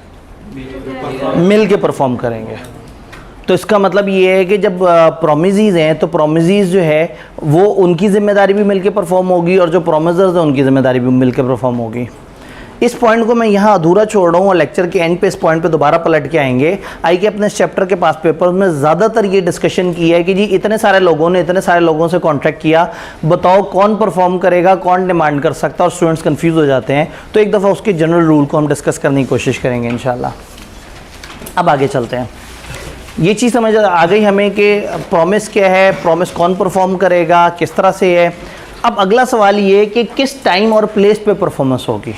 मिल के परफॉर्म करेंगे। तो इसका मतलब ये है कि जब प्रोमिजीज हैं तो प्रोमिजीज जो है वो उनकी जिम्मेदारी भी मिलके परफॉर्म होगी और जो प्रोमिजर्स हैं उनकी जिम्मेदारी भी मिलके परफॉर्म होगी। इस पॉइंट को मैं यहाँ अधूरा छोड़ रहा हूँ और लेक्चर के एंड पे इस पॉइंट पे दोबारा पलट के आएंगे। आई के अपने चैप्टर के पास पेपर में ज़्यादातर ये डिस्कशन की है कि जी इतने सारे लोगों से कॉन्ट्रैक्ट किया, बताओ कौन परफॉर्म करेगा, कौन डिमांड कर सकता है, और स्टूडेंट्स कन्फ्यूज़ हो जाते हैं। तो एक दफ़ा उसके जनरल रूल को हम डिस्कस करने की कोशिश करेंगे इंशाल्लाह। अब आगे चलते हैं। ये चीज़ समझ आ गई हमें कि प्रॉमिस क्या है, प्रॉमिस कौन परफॉर्म करेगा, किस तरह से है। अब अगला सवाल ये है कि किस टाइम और प्लेस पे परफॉर्मेंस होगी,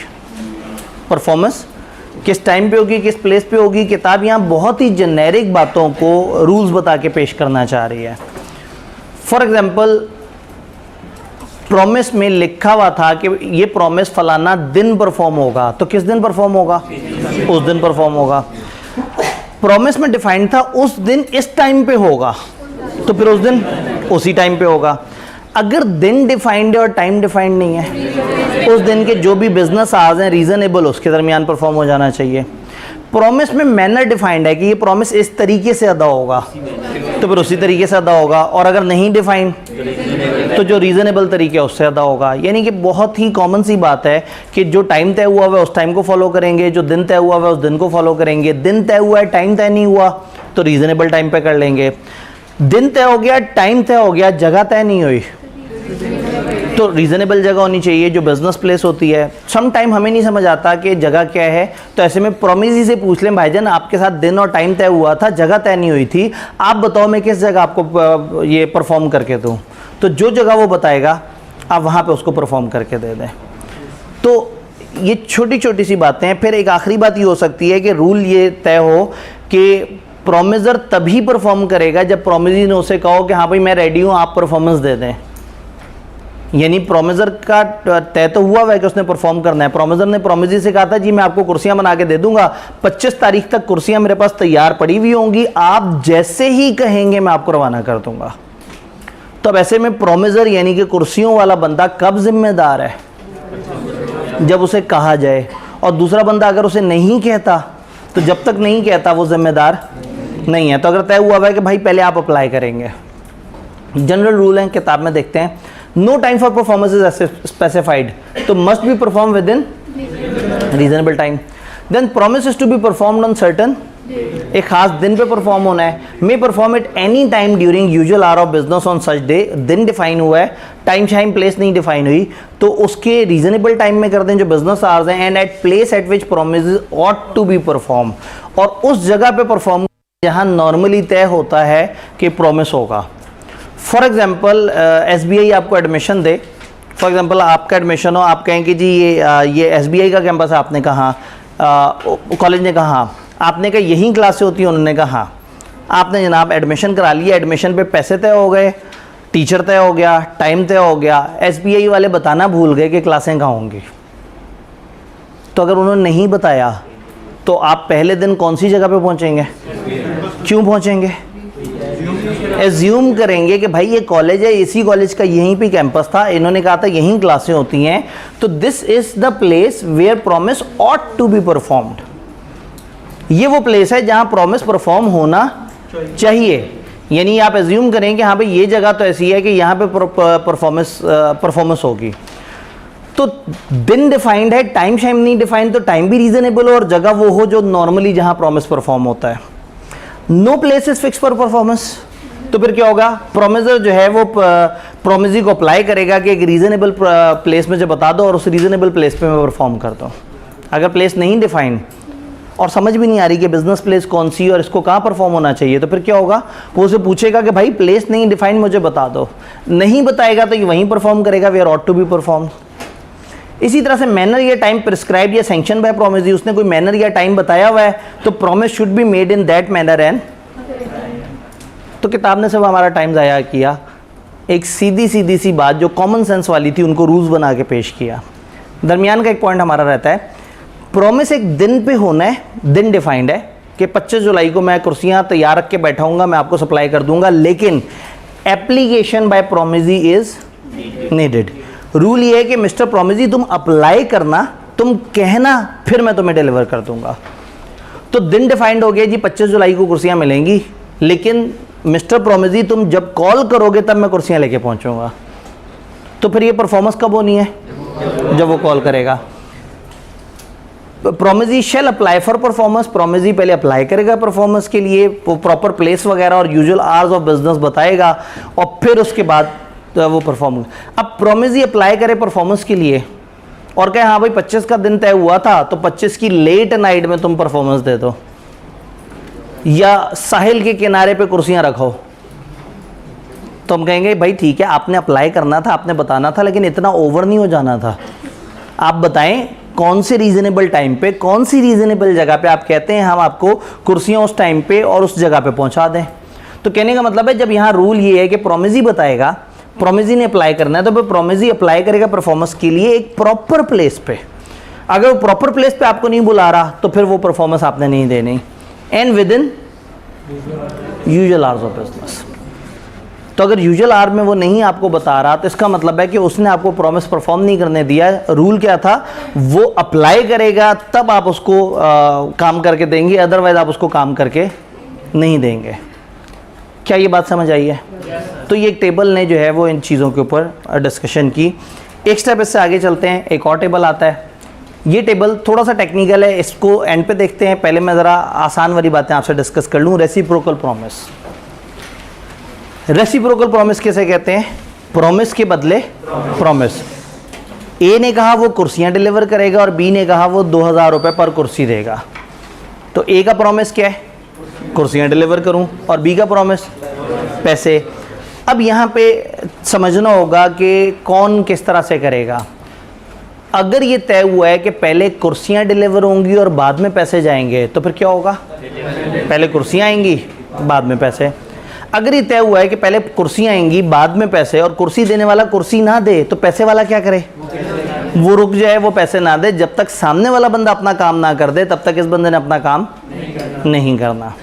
परफॉर्मेंस किस टाइम पे होगी, किस प्लेस पे होगी। किताब यहाँ बहुत ही जेनेरिक बातों को रूल्स बता के पेश करना चाह रही है। फॉर एग्जांपल प्रॉमिस में लिखा हुआ था कि ये प्रॉमिस फलाना दिन परफॉर्म होगा, तो किस दिन परफॉर्म होगा, उस दिन परफॉर्म होगा। प्रॉमिस में डिफाइंड था उस दिन इस टाइम पे होगा, तो फिर उस दिन उसी टाइम पे होगा। अगर दिन डिफाइंड है और टाइम डिफाइंड नहीं है, उस दिन के जो भी बिजनेस आवर्स हैं रीजनेबल उसके दरमियान परफॉर्म हो जाना चाहिए। प्रॉमिस में मैनर डिफाइंड है कि ये प्रॉमिस इस तरीके से अदा होगा, तो फिर उसी तरीके से अदा होगा। और अगर नहीं डिफाइंड तो जो रीजनेबल तरीके है उससे अदा होगा। यानी कि बहुत ही कॉमन सी बात है कि जो टाइम तय हुआ है उस टाइम को फॉलो करेंगे, जो दिन तय हुआ है उस दिन को फॉलो करेंगे। दिन तय हुआ है, टाइम तय नहीं हुआ तो रीजनेबल टाइम पे कर लेंगे। दिन तय हो गया, टाइम तय हो गया, जगह तय नहीं हुई तो रीजनेबल जगह होनी चाहिए जो बिजनेस प्लेस होती है। सम टाइम हमें नहीं समझ आता कि जगह क्या है, तो ऐसे में प्रॉमिस से पूछ लें, भाईजान आपके साथ दिन और टाइम तय हुआ था, जगह तय नहीं हुई थी, आप बताओ मैं किस जगह आपको ये परफॉर्म करके दूँ। तो जो जगह वो बताएगा आप वहाँ पे उसको परफॉर्म करके दे दें। तो ये छोटी छोटी सी बातें हैं। फिर एक आखिरी बात ये हो सकती है कि रूल ये तय हो कि प्रोमिसर तभी परफॉर्म करेगा जब प्रोमिसी ने उसे कहो कि हाँ भाई मैं रेडी हूँ, आप परफॉर्मेंस दे दें। यानी प्रोमिसर का तय तो हुआ है कि उसने परफॉर्म करना है। प्रोमिसर ने प्रोमिसी से कहा था जी मैं आपको कुर्सियां बना के दे दूंगा, 25 तारीख तक कुर्सियां मेरे पास तैयार पड़ी हुई होंगी, आप जैसे ही कहेंगे मैं आपको रवाना कर दूंगा। तो अब ऐसे में प्रोमिसर यानी कि कुर्सियों वाला बंदा कब जिम्मेदार है, जब उसे कहा जाए। और दूसरा बंदा अगर उसे नहीं कहता तो जब तक नहीं कहता वो जिम्मेदार नहीं है। तो अगर तय हुआ है कि भाई पहले आप अप्लाई करेंगे, जनरल रूल है किताब में देखते हैं, no time for performance is specified, तो must be perform within reasonable time. Then promise is to be performed on certain, एक खास दिन पे परफॉर्म होना है। May perform at any time during usual hour of business on such day, दिन define हुआ है, टाइम शाइम प्लेस नहीं डिफाइन हुई, तो उसके रीजनेबल टाइम में कर दें जो बिजनेस आवर्स हैं। And at place at which promise ought to be perform, और उस जगह पे परफॉर्म जहां नॉर्मली तय होता है कि प्रॉमिस होगा। फॉर एग्जाम्पल SBI आपको एडमिशन दे, फॉर एग्जाम्पल आपका एडमिशन हो, आप कहें कि जी ये SBI का कैंपस है, आपने कहा, कॉलेज ने कहा, आपने कहा यही क्लासें होती हैं, उन्होंने कहा हाँ, आपने जनाब एडमिशन करा लिया, एडमिशन पे पैसे तय हो गए, टीचर तय हो गया, टाइम तय हो गया, SBI वाले बताना भूल गए कि क्लासें कहाँ होंगी। तो अगर उन्होंने नहीं बताया तो आप पहले दिन कौन सी जगह पे पहुंचेंगे, क्यों पहुंचेंगे? एज्यूम करेंगे कि भाई ये कॉलेज है, इसी कॉलेज का यहीं पे कैंपस था, इन्होंने कहा था यहीं क्लासें होती हैं, तो this is the place where promise ought to be performed. ये वो प्लेस है जहां प्रॉमिस परफॉर्म होना चाहिए। यानी आप एज्यूम करें कि हाँ भाई ये जगह तो ऐसी है कि यहाँ पे परफॉर्मेंस होगी। तो दिन डिफाइंड है, टाइम शाइम नहीं डिफाइंड, तो टाइम भी रीजनेबल हो और जगह वो हो जो नॉर्मली जहां प्रॉमिस परफॉर्म होता है। No place is fix for performance, तो फिर क्या होगा, प्रोमिसर जो है वो प्रोमिसी को अप्लाई करेगा कि एक रीजनेबल प्लेस मुझे बता दो और उस रीजनेबल प्लेस पे मैं परफॉर्म करता हूँ। अगर प्लेस नहीं डिफाइंड और समझ भी नहीं आ रही कि बिजनेस प्लेस कौन सी और इसको कहाँ परफॉर्म होना चाहिए, तो फिर क्या होगा, वो उसे पूछेगा कि भाई प्लेस नहीं डिफाइंड मुझे बता दो, नहीं बताएगा तो ये वहीं परफॉर्म करेगा, where ought to be perform. इसी तरह से मैनर या टाइम प्रिस्क्राइब या सैंक्शन बाय प्रोमिस, उसने कोई मैनर या टाइम बताया हुआ है तो promise should be made in that manner and. तो किताब ने सब हमारा टाइम ज़ाया किया, एक सीधी सी बात जो कॉमन सेंस वाली थी उनको रूल्स बना के पेश किया। दरमियान का एक पॉइंट हमारा रहता है, प्रॉमिस एक दिन पे होना है, दिन डिफाइंड है कि 25 जुलाई को मैं कुर्सियाँ तैयार रख के बैठाऊंगा, मैं आपको सप्लाई कर दूंगा, लेकिन application by promisee is needed. Rule ये है कि मिस्टर प्रोमिसी तुम अप्लाई करना, तुम कहना, फिर मैं तुम्हें डिलीवर कर दूंगा। तो दिन डिफाइंड हो गया जी, 25 जुलाई को कुर्सियाँ मिलेंगी, लेकिन मिस्टर प्रोमिसी तुम जब कॉल करोगे तब मैं कुर्सियाँ लेके पहुंचूंगा। तो फिर ये परफॉर्मेंस कब होनी है, जब वो कॉल करेगा। Promisee shall apply for performance, promisee पहले अप्लाई करेगा परफॉर्मेंस के लिए, प्रॉपर प्लेस वगैरह और यूजुअल आवर्स ऑफ बिजनेस बताएगा और फिर उसके बाद वो परफॉर्मेंस। अब प्रोमिसी अप्लाई करे परफॉर्मेंस के लिए और कहे हाँ भाई 25 का दिन तय हुआ था तो 25 की लेट नाइट में तुम परफॉर्मेंस दे दो, या साहिल के किनारे पे कुर्सियां रखो, तो हम कहेंगे भाई ठीक है, आपने अप्लाई करना था, आपने बताना था, लेकिन इतना ओवर नहीं हो जाना था। आप बताएं कौन से रीजनेबल टाइम पे, कौन सी रीजनेबल जगह पे आप कहते हैं हम आपको कुर्सियां उस टाइम पे और उस जगह पे पहुंचा दें। तो कहने का मतलब है जब यहाँ रूल ये है कि प्रोमिसी बताएगा, प्रोमिसी ने अप्लाई करना है, तो फिर प्रोमिसी अप्लाई करेगा परफॉर्मेंस के लिए एक प्रॉपर प्लेस पे। अगर वो प्रॉपर प्लेस पे आपको नहीं बुला रहा तो फिर वो परफॉर्मेंस आपने नहीं देनी। And with in usual hours of business. तो अगर यूजुअल आवर में वो नहीं आपको बता रहा तो इसका मतलब है कि उसने आपको प्रॉमिस परफॉर्म नहीं करने दिया। रूल क्या था, वो अप्लाई करेगा तब आप उसको काम करके देंगे, अदरवाइज आप उसको काम करके नहीं देंगे। क्या ये बात समझ आई है? तो ये एक टेबल ने जो है वो इन चीज़ों के ऊपर डिस्कशन की। एक स्टेप इससे आगे चलते हैं, एक और टेबल आता है। ये टेबल थोड़ा सा टेक्निकल है, इसको एंड पे देखते हैं। पहले मैं ज़रा आसान वाली बातें आपसे डिस्कस कर लूँ। Reciprocal promise. रेसिप्रोकल प्रॉमिस कैसे कहते हैं? प्रॉमिस के बदले प्रॉमिस। ए ने कहा वो कुर्सियाँ डिलीवर करेगा और बी ने कहा वो 2000 रुपये पर कुर्सी देगा। तो ए का प्रॉमिस क्या है? कुर्सियाँ डिलीवर करूं, और बी का प्रॉमिस पैसे। अब यहाँ पे समझना होगा कि कौन किस तरह से करेगा। अगर ये तय हुआ है कि पहले कुर्सियाँ डिलीवर होंगी और बाद में पैसे जाएंगे तो फिर क्या होगा? पहले कुर्सियाँ आएंगी बाद में पैसे। अगर ये तय हुआ है कि पहले कुर्सियाँ आएंगी बाद में पैसे, और कुर्सी देने वाला कुर्सी ना दे तो पैसे वाला क्या करे? वो रुक जाए, वो पैसे ना दे। जब तक सामने वाला बंदा अपना काम ना कर दे तब तक इस बंदे ने अपना काम नहीं करना।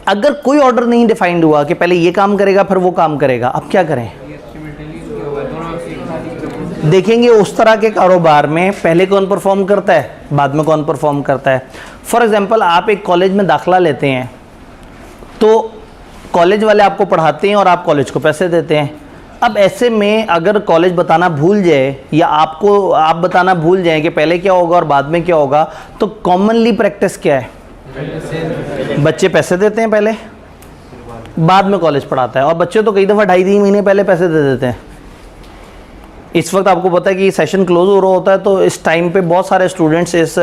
अगर कोई ऑर्डर नहीं डिफाइंड हुआ कि पहले ये काम करेगा फिर वो काम करेगा, अब क्या करें? देखेंगे उस तरह के कारोबार में पहले कौन परफॉर्म करता है, बाद में कौन परफॉर्म करता है। फॉर एग्जांपल आप एक कॉलेज में दाखला लेते हैं तो कॉलेज वाले आपको पढ़ाते हैं और आप कॉलेज को पैसे देते हैं। अब ऐसे में अगर कॉलेज बताना भूल जाए या आप बताना भूल जाएं कि पहले क्या होगा और बाद में क्या होगा, तो कॉमनली प्रैक्टिस क्या है, बच्चे पैसे देते हैं पहले, बाद में कॉलेज पढ़ाता है। और बच्चे तो कई दफ़ा 2.5-3 महीने पहले पैसे दे देते हैं। इस वक्त आपको पता है कि सेशन क्लोज हो रहा होता है, तो इस टाइम पे बहुत सारे स्टूडेंट्स इस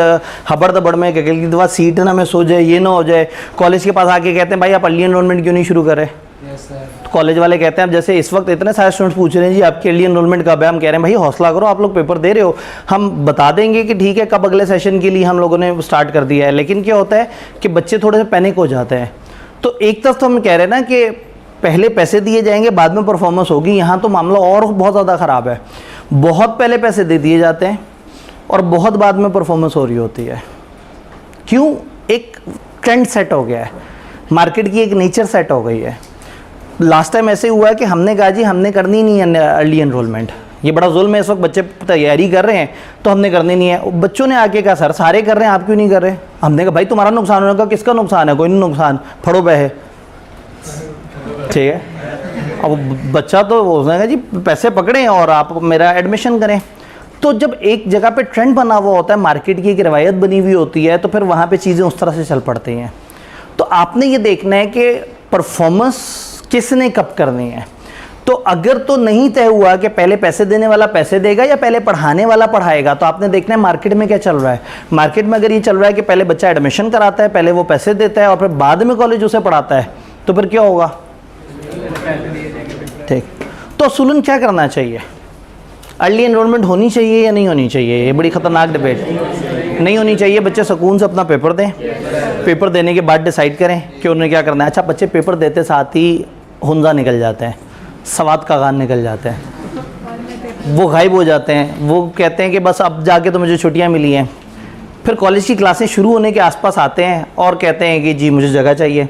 हबड़ दबड़ में कि की दफ़ा सीट ना मिस हो जाए, ये ना हो जाए, कॉलेज के पास आके कहते हैं भाई आप अर्ली एनरोलमेंट क्यों नहीं शुरू करें। तो कॉलेज वाले कहते हैं, अब जैसे इस वक्त इतने सारे स्टूडेंट्स पूछ रहे हैं जी आपकी अर्ली एनरोलमेंट कब है, हम कह रहे हैं भाई हौसला करो, आप लोग पेपर दे रहे हो, हम बता देंगे कि ठीक है कब अगले सेशन के लिए हम लोगों ने स्टार्ट कर दिया है। लेकिन क्या होता है कि बच्चे थोड़े से पैनिक हो जाते हैं। तो एक तरफ तो हम कह रहे हैं ना कि पहले पैसे दिए जाएंगे बाद में परफॉर्मेंस होगी, यहाँ तो मामला और बहुत ज़्यादा ख़राब है। बहुत पहले पैसे दे दिए जाते हैं और बहुत बाद में परफॉर्मेंस हो रही होती है। क्यों? एक ट्रेंड सेट हो गया है, मार्केट की एक नेचर सेट हो गई है। लास्ट टाइम ऐसे हुआ है कि हमने कहा जी हमने करनी नहीं है अर्ली एनरोलमेंट, ये बड़ा जुल्म है, इस वक्त बच्चे तैयारी कर रहे हैं तो हमने करनी नहीं है। बच्चों ने आके कहा सर सारे कर रहे हैं आप क्यों नहीं कर रहे। हमने कहा भाई तुम्हारा नुकसान होने का, किसका नुकसान है, कोई नहीं नुकसान, फड़ो पैसे, ठीक है। अब बच्चा तो उसने कहा जी पैसे पकड़ें और आप मेरा एडमिशन करें। तो जब एक जगह पे ट्रेंड बना हुआ होता है, मार्केट की एक रवायत बनी हुई होती है, तो फिर वहाँ पे चीज़ें उस तरह से चल पड़ती हैं। तो आपने ये देखना है कि परफॉर्मेंस किसने कब करनी है। तो अगर तो नहीं तय हुआ कि पहले पैसे देने वाला पैसे देगा या पहले पढ़ाने वाला पढ़ाएगा, तो आपने देखना है मार्केट में क्या चल रहा है। मार्केट में अगर ये चल रहा है कि पहले बच्चा एडमिशन कराता है, पहले वो पैसे देता है और फिर बाद में कॉलेज उसे पढ़ाता है, तो फिर क्या होगा, ठीक। तो सुलन क्या करना चाहिए, अर्ली एनरोलमेंट होनी चाहिए या नहीं होनी चाहिए, ये बड़ी ख़तरनाक डिबेट। नहीं होनी चाहिए, बच्चे सुकून से अपना पेपर दें, पेपर देने के बाद डिसाइड करें कि उन्हें क्या करना है। अच्छा, बच्चे पेपर देते साथ ही हुंजा निकल जाते हैं, सवाद का गान निकल जाते हैं, वो गायब हो जाते हैं, वो कहते हैं कि बस अब जाके तो मुझे छुट्टियां मिली हैं। फिर कॉलेज की क्लासें शुरू होने के आसपास आते हैं और कहते हैं कि जी मुझे जगह चाहिए।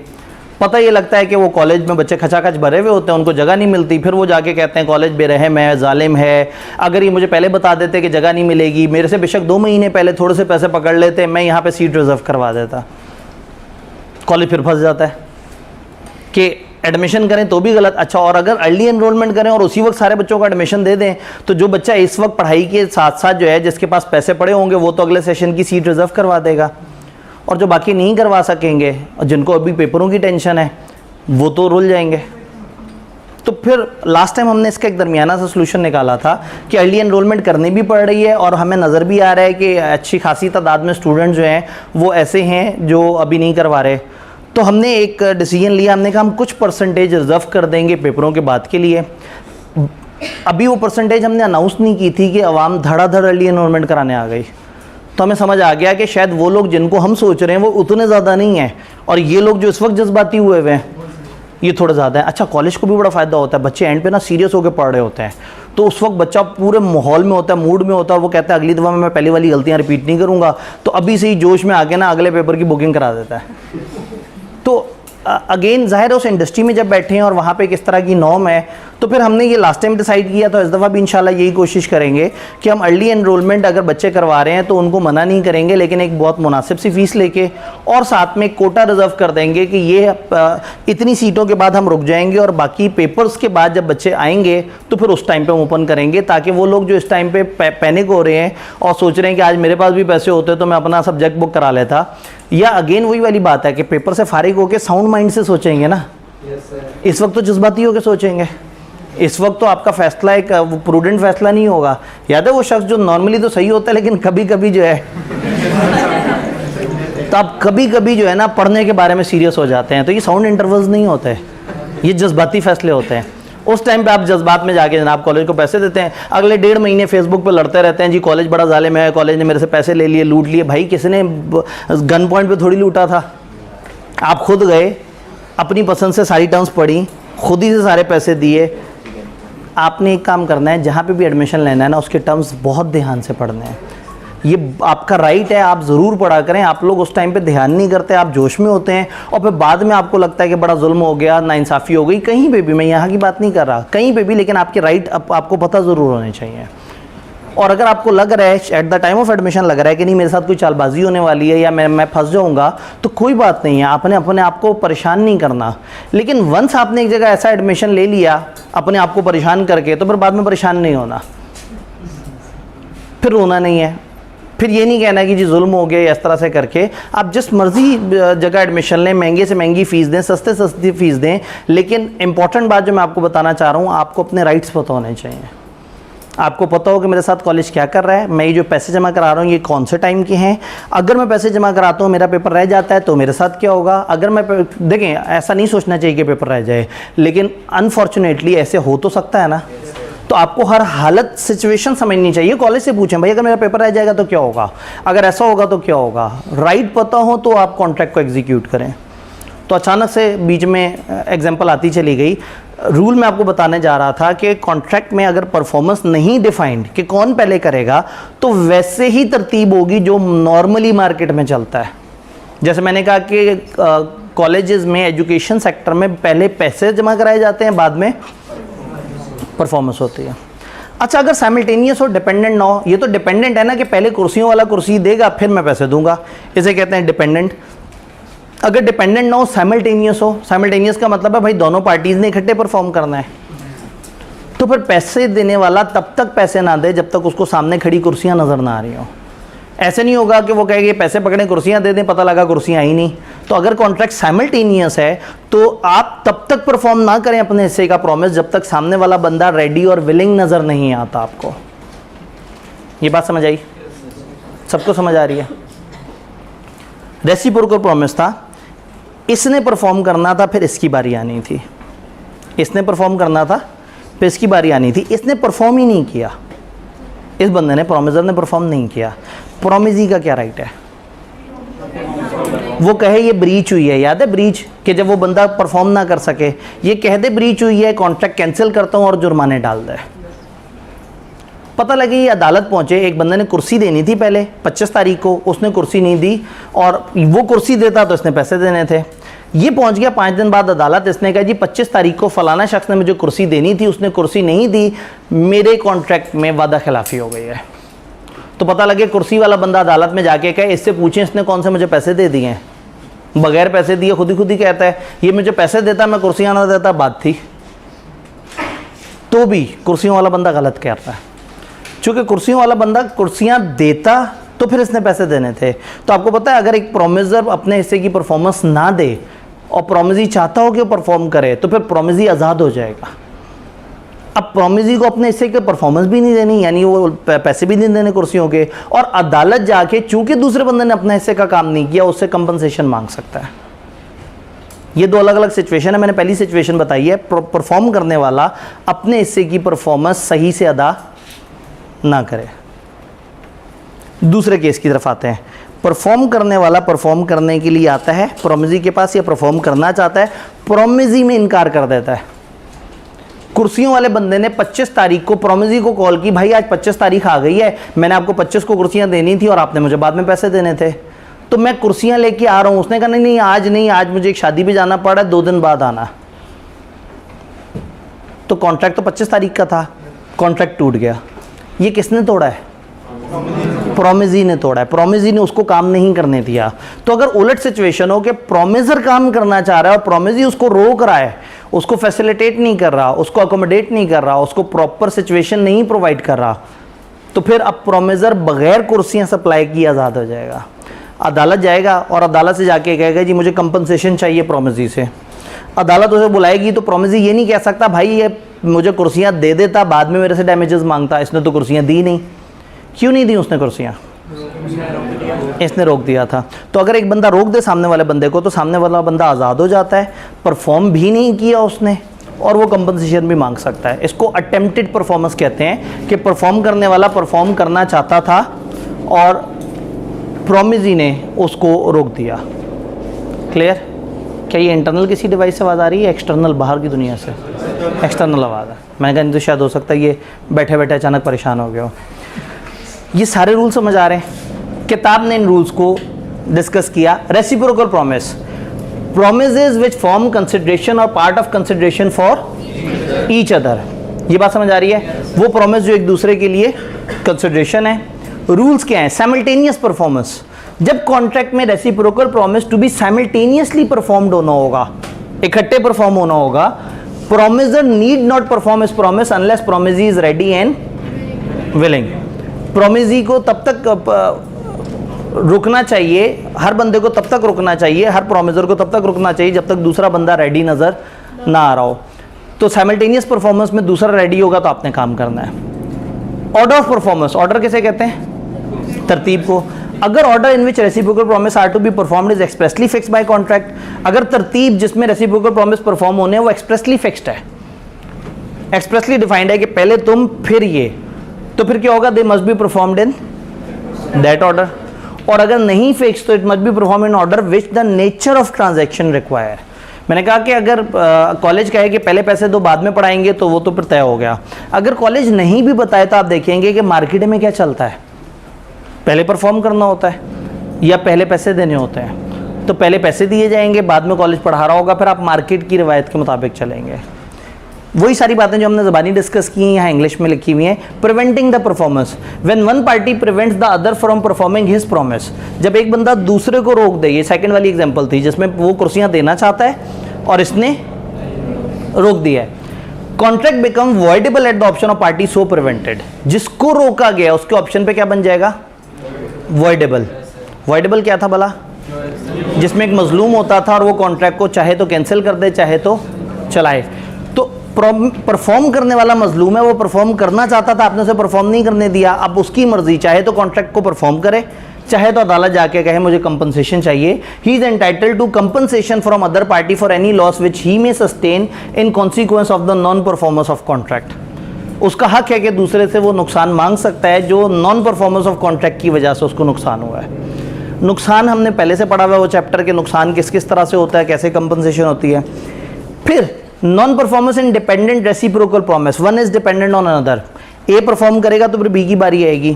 पता ये लगता है कि वो कॉलेज में बच्चे खचाखच भरे हुए होते हैं, उनको जगह नहीं मिलती। फिर वो जाके कहते हैं कॉलेज बेरहम है, जालिम है। अगर ये मुझे पहले बता देते कि जगह नहीं मिलेगी, मेरे से बेशक 2 महीने पहले थोड़े से पैसे पकड़ लेते, मैं यहाँ पे सीट रिज़र्व करवा देता। कॉलेज फिर फंस जाता है कि एडमिशन करें तो भी गलत। अच्छा, और अगर अर्ली एनरोलमेंट करें और उसी वक्त सारे बच्चों को एडमिशन दे दें, तो जो बच्चा इस वक्त पढ़ाई के साथ साथ जो है जिसके पास पैसे पड़े होंगे वो तो अगले सेशन की सीट रिज़र्व करवा देगा, और जो बाकी नहीं करवा सकेंगे और जिनको अभी पेपरों की टेंशन है वो तो रुल जाएंगे। तो फिर लास्ट टाइम हमने इसका एक दरमियाना सा सलूशन निकाला था कि अर्ली एनरोलमेंट करनी भी पड़ रही है और हमें नज़र भी आ रहा है कि अच्छी खासी तादाद में स्टूडेंट जो हैं वो ऐसे हैं जो अभी नहीं करवा रहे। तो हमने एक डिसीजन लिया, हमने कहा हम कुछ परसेंटेज रिज़र्व कर देंगे पेपरों के बाद के लिए। अभी वो परसेंटेज हमने अनाउंस नहीं की थी कि अवाम धड़ाधड़ अर्ली एनरोलमेंट कराने आ गई, तो हमें समझ आ गया कि शायद वो लोग जिनको हम सोच रहे हैं वो उतने ज़्यादा नहीं हैं, और ये लोग जो इस वक्त जज्बाती हुए हुए हैं ये थोड़ा ज़्यादा है। अच्छा, कॉलेज को भी बड़ा फ़ायदा होता है, बच्चे एंड पे ना सीरियस होकर पढ़ रहे होते हैं, तो उस वक्त बच्चा पूरे माहौल में होता है, मूड में होता है, वो कहता है अगली दफ़ा मैं पहली वाली गलतियाँ रिपीट नहीं करूँगा, तो अभी से ही जोश में आके ना अगले पेपर की बुकिंग करा देता है। तो अगेन ज़ाहिर है उस इंडस्ट्री में जब बैठे हैं और वहाँ पे किस तरह की नॉर्म है, तो फिर हमने ये लास्ट टाइम डिसाइड किया, तो इस दफ़ा भी इंशाल्लाह यही कोशिश करेंगे कि हम अर्ली एनरोलमेंट अगर बच्चे करवा रहे हैं तो उनको मना नहीं करेंगे, लेकिन एक बहुत मुनासिब सी फ़ीस लेके और साथ में कोटा रिज़र्व कर देंगे कि ये इतनी सीटों के बाद हम रुक जाएंगे और बाकी पेपर्स के बाद जब बच्चे आएंगे तो फिर उस टाइम पर हम ओपन करेंगे, ताकि वो लोग जो इस टाइम पर पैनिक हो रहे हैं और सोच रहे हैं कि आज मेरे पास भी पैसे होते तो मैं अपना सब्जेक्ट बुक करा लेता, या अगेन वही वाली बात है कि पेपर से फारिग होकर साउंड माइंड से सोचेंगे ना। इस वक्त तो जज्बाती होकर सोचेंगे, इस वक्त तो आपका फैसला एक प्रूडेंट फैसला नहीं होगा। याद है वो शख्स जो नॉर्मली तो सही होता है लेकिन कभी कभी जो है तो आप कभी कभी जो है ना पढ़ने के बारे में सीरियस हो जाते हैं, तो ये साउंड इंटरवल्स नहीं होते, ये जज्बाती फैसले होते हैं। उस टाइम पे आप जज्बात में जाके जनाब कॉलेज को पैसे देते हैं, अगले 1.5 महीने फेसबुक पे लड़ते रहते हैं जी कॉलेज बड़ा जालिम है, कॉलेज ने मेरे से पैसे ले लिए, लूट लिए। भाई किसने गन पॉइंट पे थोड़ी लूटा था, आप खुद गए, अपनी पसंद से सारी टर्म्स पढ़ी, खुद ही से सारे पैसे दिए। आपने एक काम करना है, जहाँ पे भी एडमिशन लेना है ना उसके टर्म्स बहुत ध्यान से पढ़ने हैं, ये आपका राइट है, आप ज़रूर पढ़ा करें। आप लोग उस टाइम पे ध्यान नहीं करते, आप जोश में होते हैं और फिर बाद में आपको लगता है कि बड़ा जुल्म हो गया, नाइंसाफ़ी हो गई। कहीं पे भी, मैं यहाँ की बात नहीं कर रहा, कहीं पे भी, लेकिन आपके राइट आपको पता ज़रूर होने चाहिए। और अगर आपको लग रहा है eight the time of admission लग रहा है कि नहीं मेरे साथ कोई चालबाजी होने वाली है या मैं फंस जाऊंगा, तो कोई बात नहीं है, आपने अपने आप को परेशान नहीं करना। लेकिन वंस आपने एक जगह ऐसा एडमिशन ले लिया अपने आप को परेशान करके, तो फिर बाद में परेशान नहीं होना, फिर रोना नहीं है, फिर ये नहीं कहना कि जी जुल्म हो गया, इस तरह से करके आप जिस मर्जी जगह एडमिशन लें, महंगे से महंगी फ़ीस दें, सस्ते सस्ती फ़ीस दें, लेकिन इंपॉर्टेंट बात जो मैं आपको बताना चाह रहा हूँ, आपको अपने राइट्स पता होने चाहिए। आपको पता हो कि मेरे साथ कॉलेज क्या कर रहा है, मैं ये जो पैसे जमा करा रहा हूँ ये कौन से टाइम के हैं, अगर मैं पैसे जमा कराता हूँ मेरा पेपर रह जाता है तो मेरे साथ क्या होगा। अगर मैं देखें, ऐसा नहीं सोचना चाहिए कि पेपर रह जाए, लेकिन अनफॉर्चुनेटली ऐसे हो तो सकता है ना। तो आपको हर हालत सिचुएशन समझनी चाहिए। कॉलेज से पूछें भाई अगर मेरा पेपर रह जाएगा तो क्या होगा, अगर ऐसा होगा तो क्या होगा। राइट पता हो तो आप कॉन्ट्रैक्ट को एग्जीक्यूट करें। तो अचानक से बीच में एग्जांपल आती चली गई। रूल मैं आपको बताने जा रहा था कि कॉन्ट्रैक्ट में अगर परफॉर्मेंस नहीं डिफाइंड कि कौन पहले करेगा, तो वैसे ही तरतीब होगी जो नॉर्मली मार्केट में चलता है। जैसे मैंने कहा कि कॉलेजेस में एजुकेशन सेक्टर में पहले पैसे जमा कराए जाते हैं, बाद में परफॉर्मेंस होती है। अच्छा, अगर साइमल्टेनियस और डिपेंडेंट ना हो, ये तो डिपेंडेंट है ना कि पहले कुर्सियों वाला कुर्सी देगा फिर मैं पैसे दूंगा, इसे कहते हैं डिपेंडेंट। अगर डिपेंडेंट ना हो, साइमल्टेनियस हो, साइमल्टेनियस का मतलब है भाई दोनों पार्टीज ने इकट्ठे परफॉर्म करना है, तो फिर पैसे देने वाला तब तक पैसे ना दे जब तक उसको सामने खड़ी कुर्सियां नजर ना आ रही हो। ऐसे नहीं होगा कि वो कहेगा पैसे पकड़े कुर्सियां दे दें, पता लगा कुर्सियां आई नहीं। तो अगर कॉन्ट्रैक्ट साइमल्टेनियस है तो आप तब तक परफॉर्म ना करें अपने हिस्से का प्रॉमिस जब तक सामने वाला बंदा रेडी और विलिंग नजर नहीं आता आपको। ये बात समझ आई? सबको समझ आ रही है? रेसिप्रोकल प्रॉमिस था, इसने परफॉर्म करना था फिर इसकी बारी आनी थी, इसने परफॉर्म करना था फिर इसकी बारी आनी थी। इसने परफॉर्म ही नहीं किया, इस बंदे ने, प्रॉमिसर ने परफॉर्म नहीं किया। प्रॉमिसी का क्या राइट है? वो कहे ये ब्रीच हुई है, याद है ब्रीच, कि जब वो बंदा परफॉर्म ना कर सके ये कह दे ब्रीच हुई है, कॉन्ट्रैक्ट कैंसिल करता हूं और जुर्माने डाल दे। पता लगे ये अदालत पहुंचे, एक बंदे ने कुर्सी देनी थी पहले 25 तारीख को, उसने कुर्सी नहीं दी, और वो कुर्सी देता तो इसने पैसे देने थे। ये पहुंच गया 5 दिन बाद अदालत, इसने कहा जी 25 तारीख को फलाना शख्स ने मुझे कुर्सी देनी थी, उसने कुर्सी नहीं दी, मेरे कॉन्ट्रैक्ट में वादा खिलाफी हो गई है। तो पता लगे कुर्सी वाला बंदा अदालत में जाके कहे इससे पूछें इसने कौन से मुझे पैसे दे दिए हैं, बगैर पैसे दिए खुद ही कहता है ये मुझे पैसे देता मैं कुर्सियां ना देता, बात थी। तो भी कुर्सियों वाला बंदा गलत कह रहा है, चूंकि कुर्सियों वाला बंदा कुर्सियां देता तो फिर इसने पैसे देने थे। तो आपको पता है अगर एक प्रोमिसर अपने हिस्से की परफॉर्मेंस ना दे और प्रोमिसी चाहता हो कि वो परफॉर्म करे, तो फिर प्रोमिसी आज़ाद हो जाएगा। अब प्रोमिसी को अपने हिस्से की परफॉर्मेंस भी नहीं देनी, यानी वो पैसे भी नहीं देने कुर्सियों के, और अदालत जाके चूंकि दूसरे बंदे ने अपने हिस्से का काम नहीं किया उससे कंपनसेशन मांग सकता है। ये दो अलग अलग सिचुएशन है। मैंने पहली सिचुएशन बताई है, परफॉर्म करने वाला अपने हिस्से की परफॉर्मेंस सही से अदा ना करे। दूसरे केस की तरफ आते हैं। परफॉर्म करने वाला परफॉर्म करने के लिए आता है प्रोमिसी के पास या परफॉर्म करना चाहता है, प्रोमिसी में इनकार कर देता है। कुर्सियों वाले बंदे ने 25 तारीख को प्रोमिसी को कॉल की, भाई आज 25 तारीख आ गई है, मैंने आपको 25 को कुर्सियां देनी थी और आपने मुझे बाद में पैसे देने थे, तो मैं कुर्सियां लेके आ रहा हूं। उसने कहा नहीं आज नहीं, आज मुझे एक शादी पे जाना पड़ा, 2 दिन बाद आना। तो कॉन्ट्रैक्ट तो 25 तारीख का था, कॉन्ट्रैक्ट टूट गया। ये किसने तोड़ा है? प्रोमिसी ने तोड़ा है, प्रोमिसी ने उसको काम नहीं करने दिया। तो अगर उलट सिचुएशन हो कि प्रोमिसर काम करना चाह रहा है और प्रोमिसी उसको रोक रहा है, उसको फैसिलिटेट नहीं कर रहा, उसको अकोमोडेट नहीं कर रहा, उसको प्रॉपर सिचुएशन नहीं प्रोवाइड कर रहा, तो फिर अब प्रोमिसर बगैर कुर्सियां सप्लाई की आज़ाद हो जाएगा। अदालत जाएगा और अदालत से जाके कहेगा जी मुझे कंपनसेशन चाहिए प्रोमिसी से। अदालत उसे बुलाएगी तो प्रोमिसी ये नहीं कह सकता भाई ये मुझे कुर्सियां दे देता, बाद में मेरे से डैमेजेस मांगता, इसने तो कुर्सियां दी नहीं। क्यों नहीं दी उसने कुर्सियां? इसने रोक दिया था। तो अगर एक बंदा रोक दे सामने वाले बंदे को तो सामने वाला बंदा आज़ाद हो जाता है, परफॉर्म भी नहीं किया उसने और वो कंपनसेशन भी मांग सकता है। इसको अटेम्प्टेड परफॉर्मेंस कहते हैं कि परफॉर्म करने वाला परफॉर्म करना चाहता था और प्रोमिसी ने उसको रोक दिया। क्लियर? क्या ये इंटरनल किसी डिवाइस से आवाज़ आ रही है, एक्सटर्नल बाहर की दुनिया से? एक्सटर्नल आवाज़ है। मैंने कहा नहीं तो शायद हो सकता है ये बैठे बैठे अचानक परेशान हो गया हो। ये सारे रूल समझ आ रहे हैं? किताब ने इन रूल्स को डिस्कस किया। Reciprocal promise, promises which form consideration or part of consideration for each other, ये बात समझ आ रही है? वो प्रॉमिस जो एक दूसरे के लिए कंसिडरेशन है। रूल्स क्या है? Simultaneous performance. जब कॉन्ट्रैक्ट में reciprocal promise to be simultaneously performed होना होगा, इकट्ठे परफॉर्म होना होगा। Promisor need not perform his promise unless promisee is ready and willing. Promisee को तब तक रुकना चाहिए, हर बंदे को तब तक रुकना चाहिए, हर प्रोमिसर को तब तक रुकना चाहिए जब तक दूसरा बंदा रेडी नजर ना आ रहा हो। तो साइमल्टेनियस परफॉर्मेंस में दूसरा रेडी होगा तो आपने काम करना है। ऑर्डर ऑफ परफॉर्मेंस, ऑर्डर किसे कहते हैं? तरतीब को। अगर order in which reciprocal promise are to be performed is expressly fixed by contract, अगर तरतीब जिसमें रेसिप्रोकल प्रॉमिस परफॉर्म होने वो एक्सप्रेसली फिक्स्ड है, एक्सप्रेसली डिफाइंड है कि पहले तुम फिर ये, तो फिर क्या होगा? They must be performed in that order. और अगर नहीं फिक्स तो it must be perform in order which the nature of transaction require. मैंने कहा कि अगर कॉलेज कहे कि पहले पैसे दो बाद में पढ़ाएंगे तो वो तो फिर तय हो गया। अगर कॉलेज नहीं भी बताए तो आप देखेंगे कि मार्केट में क्या चलता है, पहले परफॉर्म करना होता है या पहले पैसे देने होते हैं। तो पहले पैसे दिए जाएंगे, बाद में कॉलेज पढ़ा रहा होगा, फिर आप मार्केट की रिवायत के मुताबिक चलेंगे। वही सारी बातें जो हमने ज़बानी डिस्कस की हैं यहाँ इंग्लिश में लिखी हुई हैं। Preventing the performance, when one party prevents the other from performing his promise. जब एक बंदा दूसरे को रोक दे, ये सेकंड वाली एग्जांपल थी जिसमें वो कुर्सियां देना चाहता है और इसने रोक दिया है। Contract become voidable at the option of party so prevented. जिसको रोका गया उसके ऑप्शन पे क्या बन जाएगा? वॉइडेबल। वॉइडेबल क्या था भला? जिसमें एक मजलूम होता था और वो कॉन्ट्रैक्ट को चाहे तो कैंसिल कर दे चाहे तो चलाए। तो परफॉर्म करने वाला मजलूम है, वो परफॉर्म करना चाहता था, आपने उसे परफॉर्म नहीं करने दिया। अब उसकी मर्जी, चाहे तो कॉन्ट्रैक्ट को परफॉर्म करे चाहे तो अदालत जाके कहे मुझे कंपनसेशन चाहिए। He is entitled to compensation from other party for any loss which he may sustain in consequence of the non performance of contract. उसका हक है कि दूसरे से वो नुकसान मांग सकता है जो नॉन परफॉर्मेंस ऑफ कॉन्ट्रैक्ट की वजह से उसको नुकसान हुआ है। नुकसान हमने पहले से पढ़ा हुआ है वो चैप्टर के, नुकसान किस किस तरह से होता है, कैसे कंपनसेशन होती है। फिर non performance in dependent reciprocal promise, one is dependent on another. A perform करेगा तो फिर बी की बारी आएगी।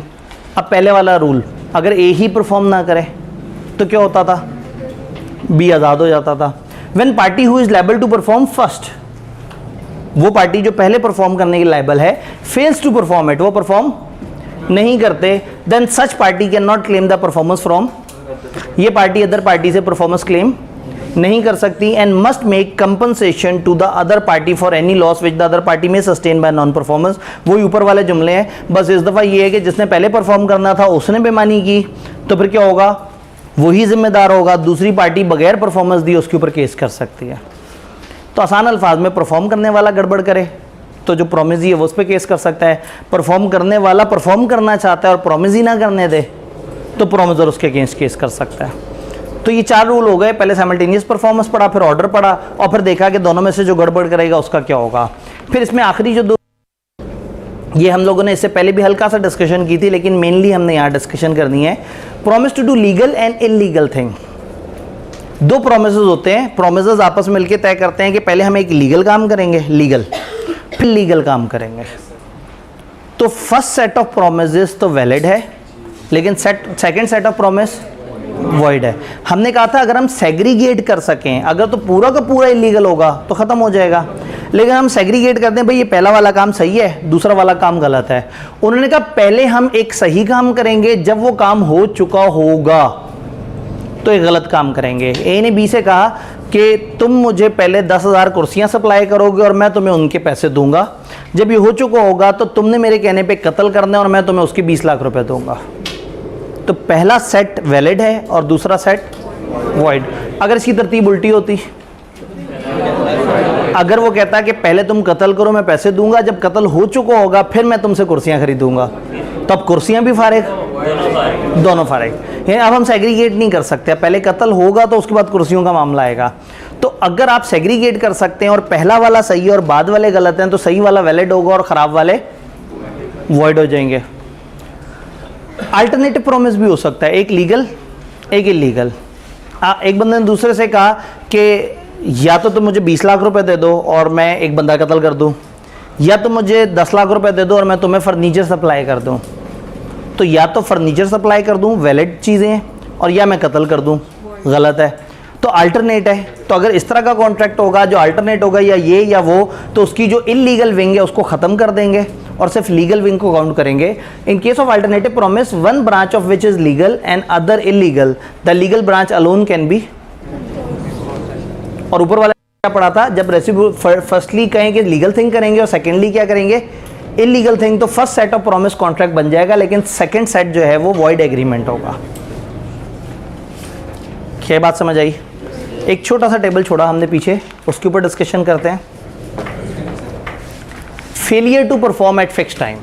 अब पहले वाला रूल, अगर ए ही परफॉर्म ना करे तो क्या होता था? बी आज़ाद हो जाता था। When party who is liable to perform first, वो पार्टी जो पहले परफॉर्म करने की लायबल है, फेल्स टू परफॉर्म इट, वो परफॉर्म नहीं करते, then such party can not claim the performance from, ये पार्टी अदर पार्टी से परफॉर्मेंस क्लेम नहीं कर सकती। And must make compensation to the other party for any loss which the other party may sustain by non performance. वही ऊपर वाले जुमले हैं, बस इस दफ़ा ये है कि जिसने पहले परफॉर्म करना था उसने बेईमानी की तो फिर क्या होगा? वही जिम्मेदार होगा। दूसरी पार्टी बगैर परफॉर्मेंस दिए उसके ऊपर केस कर सकती है। तो आसान अल्फाज में परफॉर्म करने वाला गड़बड़ करे तो जो प्रोमिस है वो उस पर केस कर सकता है। परफॉर्म करने वाला परफॉर्म करना चाहता है और प्रोमिस ही ना करने दे तो प्रोमिसर उसके अगेंस्ट केस कर सकता है। तो ये 4 रूल हो गए। पहले साइमल्टेनियस परफॉर्मेंस पढ़ा, फिर ऑर्डर पढ़ा और फिर देखा कि दोनों में से जो गड़बड़ करेगा उसका क्या होगा। फिर इसमें आखिरी जो 2, ये हम लोगों ने इससे पहले भी हल्का सा डिस्कशन की थी लेकिन मेनली हमने यहाँ डिस्कशन करनी है। Promise to do legal and illegal thing. 2 promise होते हैं, प्रोमिस आपस में मिलकर तय करते हैं कि पहले हम एक लीगल काम करेंगे, लीगल, फिर लीगल काम करेंगे। तो फर्स्ट सेट ऑफ प्रोमिस तो वैलिड है लेकिन second set of promise void है। हमने कहा था अगर हम सेग्रीगेट कर सकें, अगर तो पूरा का पूरा इलीगल होगा तो ख़त्म हो जाएगा, लेकिन हम सेग्रीगेट करते हैं भाई ये पहला वाला काम सही है दूसरा वाला काम गलत है। उन्होंने कहा पहले हम एक सही काम करेंगे, जब वो काम हो चुका होगा तो एक गलत काम करेंगे। ए ने बी से कहा कि तुम मुझे पहले 10,000 कुर्सियाँ सप्लाई करोगे और मैं तुम्हें उनके पैसे दूंगा, जब ये हो चुका होगा तो तुमने मेरे कहने पे कत्ल करना है और मैं तुम्हें उसके 20 लाख रुपए दूंगा। तो पहला सेट वैलिड है और दूसरा सेट वॉइड। अगर इसकी तरतीब उल्टी होती, अगर वो कहता है कि पहले तुम कत्ल करो मैं पैसे दूंगा, जब कत्ल हो चुका होगा फिर मैं तुमसे कुर्सियां खरीदूंगा, तो अब कुर्सियां भी फारिग, दोनों फारिग। अब हम सेग्रीगेट नहीं कर सकते, पहले कत्ल होगा तो उसके बाद कुर्सियों का मामला आएगा। तो अगर आप सेग्रीगेट कर सकते हैं और पहला वाला सही है और बाद वाले गलत हैं तो सही वाला वैलिड होगा और ख़राब वाले वॉइड हो जाएंगे। अल्टरनेटिव प्रॉमिस भी हो सकता है, एक लीगल एक इलीगल। एक बंदे ने दूसरे से कहा कि या तो तुम मुझे 20 लाख रुपए दे दो और मैं एक बंदा कत्ल कर दूं, या तो मुझे 10 लाख रुपए दे दो और मैं तुम्हें फर्नीचर सप्लाई कर दूं। तो या तो फर्नीचर सप्लाई कर दूं, वैलिड चीज़ें हैं, और या मैं कत्ल कर दूं, गलत है। तो अल्टरनेट है। तो अगर इस तरह का कॉन्ट्रैक्ट होगा जो अल्टरनेट होगा या ये या वो, तो उसकी जो इलीगल विंग है उसको ख़त्म कर देंगे और सिर्फ लीगल विंग को काउंट करेंगे। इन case of alternative promise one branch of which is legal and other illegal, the legal branch alone can be. और ऊपर वाला क्या पढ़ा था, जब फर्स्टली कहें कि लीगल थिंग करेंगे और सेकेंडली क्या करेंगे, इलीगल थिंग, तो first set of promise contract बन जाएगा, लेकिन सेकेंड सेट जो है वो वॉइड एग्रीमेंट होगा। क्या बात समझ आई? एक छोटा सा टेबल छोड़ा हमने पीछे, उसके ऊपर डिस्कशन करते हैं। Failure to perform at fix time.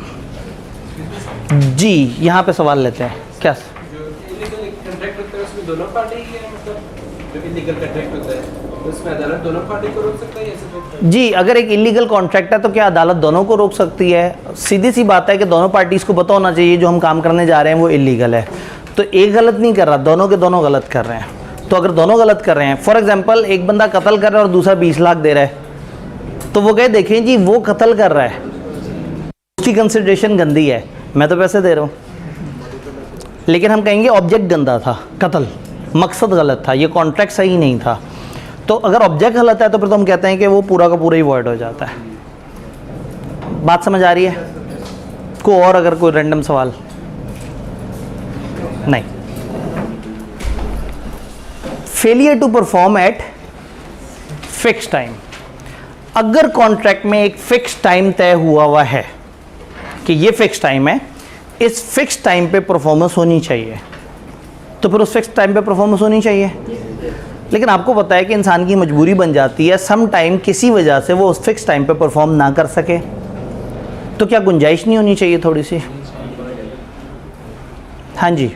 जी यहाँ पे सवाल लेते हैं। क्या जो इलीगल कॉन्ट्रैक्ट होता है उसमें दोनों पार्टी ही है, मतलब जो इलीगल कॉन्ट्रैक्ट होता है उसमें अदालत दोनों पार्टी को रोक सकता है, ऐसे? जी, अगर एक इलीगल कॉन्ट्रैक्ट है तो क्या अदालत दोनों को रोक सकती है? सीधी सी बात है कि दोनों पार्टीज को पता होना चाहिए जो हम काम करने जा रहे हैं वो इलीगल है। तो एक गलत नहीं कर रहा, दोनों के दोनों गलत कर रहे हैं। तो अगर दोनों गलत कर रहे हैं, फॉर एग्जांपल एक बंदा कत्ल कर रहा है और दूसरा 20 लाख दे रहा है, तो वो कहे देखें जी वो कत्ल कर रहा है, उसकी कंसिडरेशन गंदी है, मैं तो पैसे दे रहा हूँ। लेकिन हम कहेंगे ऑब्जेक्ट गंदा था, कत्ल, मकसद गलत था, ये कॉन्ट्रैक्ट सही नहीं था। तो अगर ऑब्जेक्ट गलत है तो फिर तो हम कहते हैं कि वो पूरा का पूरा ही वॉइड हो जाता है। बात समझ आ रही है? को और अगर कोई रैंडम सवाल नहीं। Failure to perform at fix time. अगर कॉन्ट्रैक्ट में एक फिक्स टाइम तय हुआ है कि ये फिक्स टाइम है, इस फिक्स टाइम पे परफॉर्मेंस होनी चाहिए, तो फिर उस फिक्स टाइम पे परफॉर्मेंस होनी चाहिए। लेकिन आपको पता है कि इंसान की मजबूरी बन जाती है, सम टाइम किसी वजह से वो उस फिक्स टाइम पे परफॉर्म ना कर सके, तो क्या गुंजाइश नहीं होनी चाहिए थोड़ी सी? हाँ जी,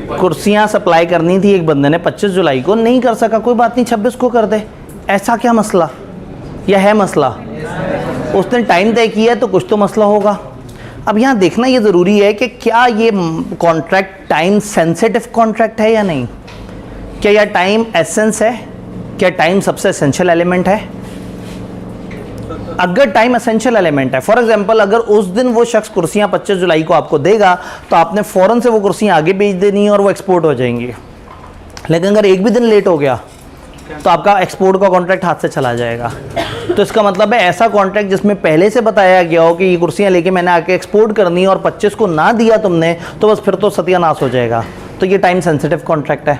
कुर्सियाँ सप्लाई करनी थी, एक बंदे ने 25 जुलाई को नहीं कर सका, कोई बात नहीं 26 को कर दे, ऐसा क्या मसला? या है मसला? उसने टाइम तय किया है तो कुछ तो मसला होगा। अब यहाँ देखना ये ज़रूरी है कि क्या ये कॉन्ट्रैक्ट टाइम सेंसिटिव कॉन्ट्रैक्ट है या नहीं, क्या यह टाइम एसेंस है, क्या टाइम सबसे एसेंशियल एलिमेंट है? अगर टाइम एसेंशियल एलिमेंट है, फॉर एग्जांपल अगर उस दिन वो शख्स कुर्सियाँ 25 जुलाई को आपको देगा तो आपने फ़ौरन से वो कुर्सियाँ आगे भेज देनी और वो एक्सपोर्ट हो जाएंगी। लेकिन अगर एक भी दिन लेट हो गया तो आपका एक्सपोर्ट का कॉन्ट्रैक्ट हाथ से चला जाएगा। तो इसका मतलब है ऐसा कॉन्ट्रैक्ट जिसमें पहले से बताया गया हो कि ये कुर्सियाँ लेके मैंने आके एक्सपोर्ट करनी है और 25 को ना दिया तुमने, तो बस फिर तो सत्यानाश हो जाएगा। तो ये टाइम सेंसिटिव कॉन्ट्रैक्ट है।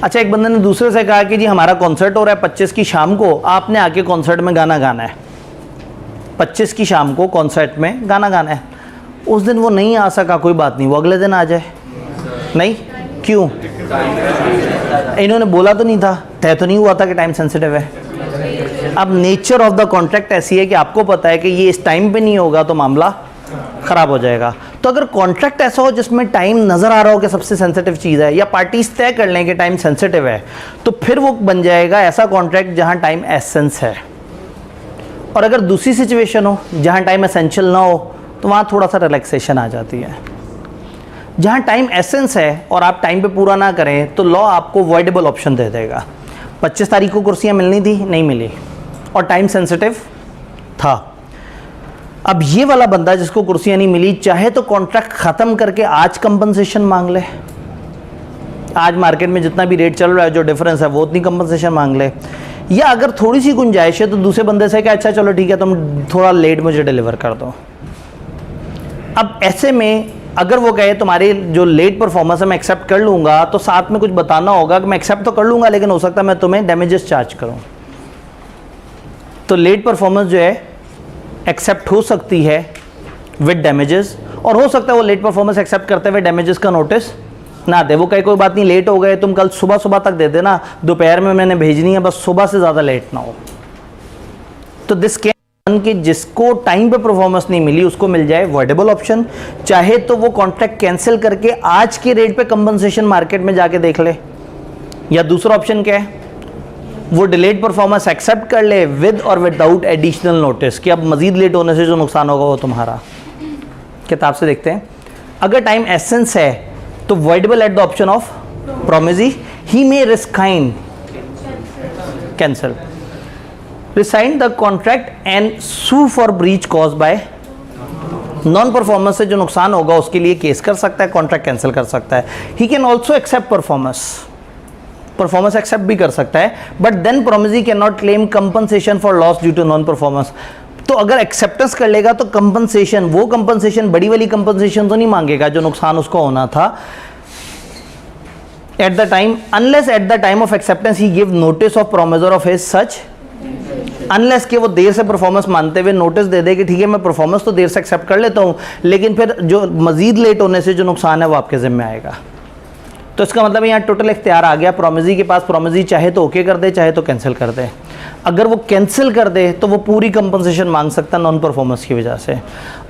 अच्छा, एक बंदे ने दूसरे से कहा कि जी हमारा कॉन्सर्ट हो रहा है 25 की शाम को, आपने आके कॉन्सर्ट में गाना गाना है, 25 की शाम को कॉन्सर्ट में गाना गाना है। उस दिन वो नहीं आ सका, कोई बात नहीं, वो अगले दिन आ जाए। नहीं, क्यों? इन्होंने बोला तो नहीं था, तय तो नहीं हुआ था कि टाइम सेंसिटिव है। अब नेचर ऑफ द कॉन्ट्रैक्ट ऐसी है कि आपको पता है कि ये इस टाइम पे नहीं होगा तो मामला ख़राब हो जाएगा। तो अगर कॉन्ट्रैक्ट ऐसा हो जिसमें टाइम नज़र आ रहा हो कि सबसे सेंसिटिव चीज़ है, या पार्टीज तय कर लें कि टाइम सेंसिटिव है, तो फिर वो बन जाएगा ऐसा कॉन्ट्रैक्ट जहाँ टाइम एसेंस है। और अगर दूसरी सिचुएशन हो जहाँ टाइम एसेंशियल ना हो, तो वहाँ थोड़ा सा रिलैक्सेशन आ जाती है। जहाँ टाइम एसेंस है और आप टाइम पे पूरा ना करें तो लॉ आपको वॉइडेबल ऑप्शन दे देगा। 25 तारीख को कुर्सियाँ मिलनी थी, नहीं मिली, और टाइम सेंसिटिव था। अब ये वाला बंदा जिसको कुर्सियाँ नहीं मिली, चाहे तो कॉन्ट्रैक्ट ख़त्म करके आज कंपनसेशन मांग ले, आज मार्केट में जितना भी रेट चल रहा है जो डिफरेंस है वो उतनी कंपनसेशन मांग ले, या अगर थोड़ी सी गुंजाइश है तो दूसरे बंदे से क्या, अच्छा चलो ठीक है तुम थोड़ा लेट मुझे डिलीवर कर दो। अब ऐसे में अगर वो कहे तुम्हारी जो लेट परफॉर्मेंस है मैं एक्सेप्ट कर लूँगा, तो साथ में कुछ बताना होगा कि मैं एक्सेप्ट तो कर लूँगा लेकिन हो सकता है मैं तुम्हें डैमेजेस चार्ज करूँ। तो लेट परफॉर्मेंस जो है एक्सेप्ट हो सकती है विद डैमेजेस, और हो सकता है वो लेट परफॉर्मेंस एक्सेप्ट करते हुए डैमेजेस का नोटिस ना दे। वो कहे कोई बात नहीं, लेट हो गए, तुम कल सुबह सुबह तक दे देना, दोपहर में मैंने भेजनी है, बस सुबह से ज़्यादा लेट ना हो। तो दिस कैन कि जिसको टाइम पे परफॉर्मेंस नहीं मिली उसको मिल जाए वॉइडेबल ऑप्शन। चाहे तो वो कॉन्ट्रैक्ट कैंसिल करके आज के रेट पे कंपनसेशन मार्केट में जाके देख ले, या दूसरा ऑप्शन क्या है, वो डिलेड परफॉर्मेंस एक्सेप्ट कर ले विद और विदाउट एडिशनल नोटिस कि अब मजीद लेट होने से जो नुकसान होगा वो तुम्हारा। किताब से देखते हैं, अगर टाइम एसेंस है तो voidable at the option of promisee, he may rescind cancel, rescind the contract and sue for breach cause by non performance से जो नुकसान होगा उसके लिए केस कर सकता है, कॉन्ट्रैक्ट कैंसिल कर सकता है। He can also accept performance, performance accept भी कर सकता है, but then promisee can not claim compensation for loss due to non performance. तो अगर एक्सेप्टेंस कर लेगा तो कंपनसेशन, वो कंपनसेशन बड़ी वाली कंपनसेशन तो नहीं मांगेगा जो नुकसान उसको होना था at the time, unless at the time of acceptance he give notice of promisor of his such, unless कि वो देर से परफॉर्मेंस मानते हुए नोटिस दे दे कि ठीक है मैं परफॉर्मेंस तो देर से एक्सेप्ट कर लेता हूँ, लेकिन फिर जो मजीद लेट होने से जो नुकसान है वो आपके ज़िम्मे आएगा। तो इसका मतलब यहाँ टोटल इख्तियार आ गया प्रोमिजी के पास। प्रोमिजी चाहे तो ओके कर दे, चाहे तो कैंसिल कर दे। अगर वो कैंसिल कर दे तो वो पूरी कंपनसेशन मांग सकता है नॉन परफॉर्मेंस की वजह से।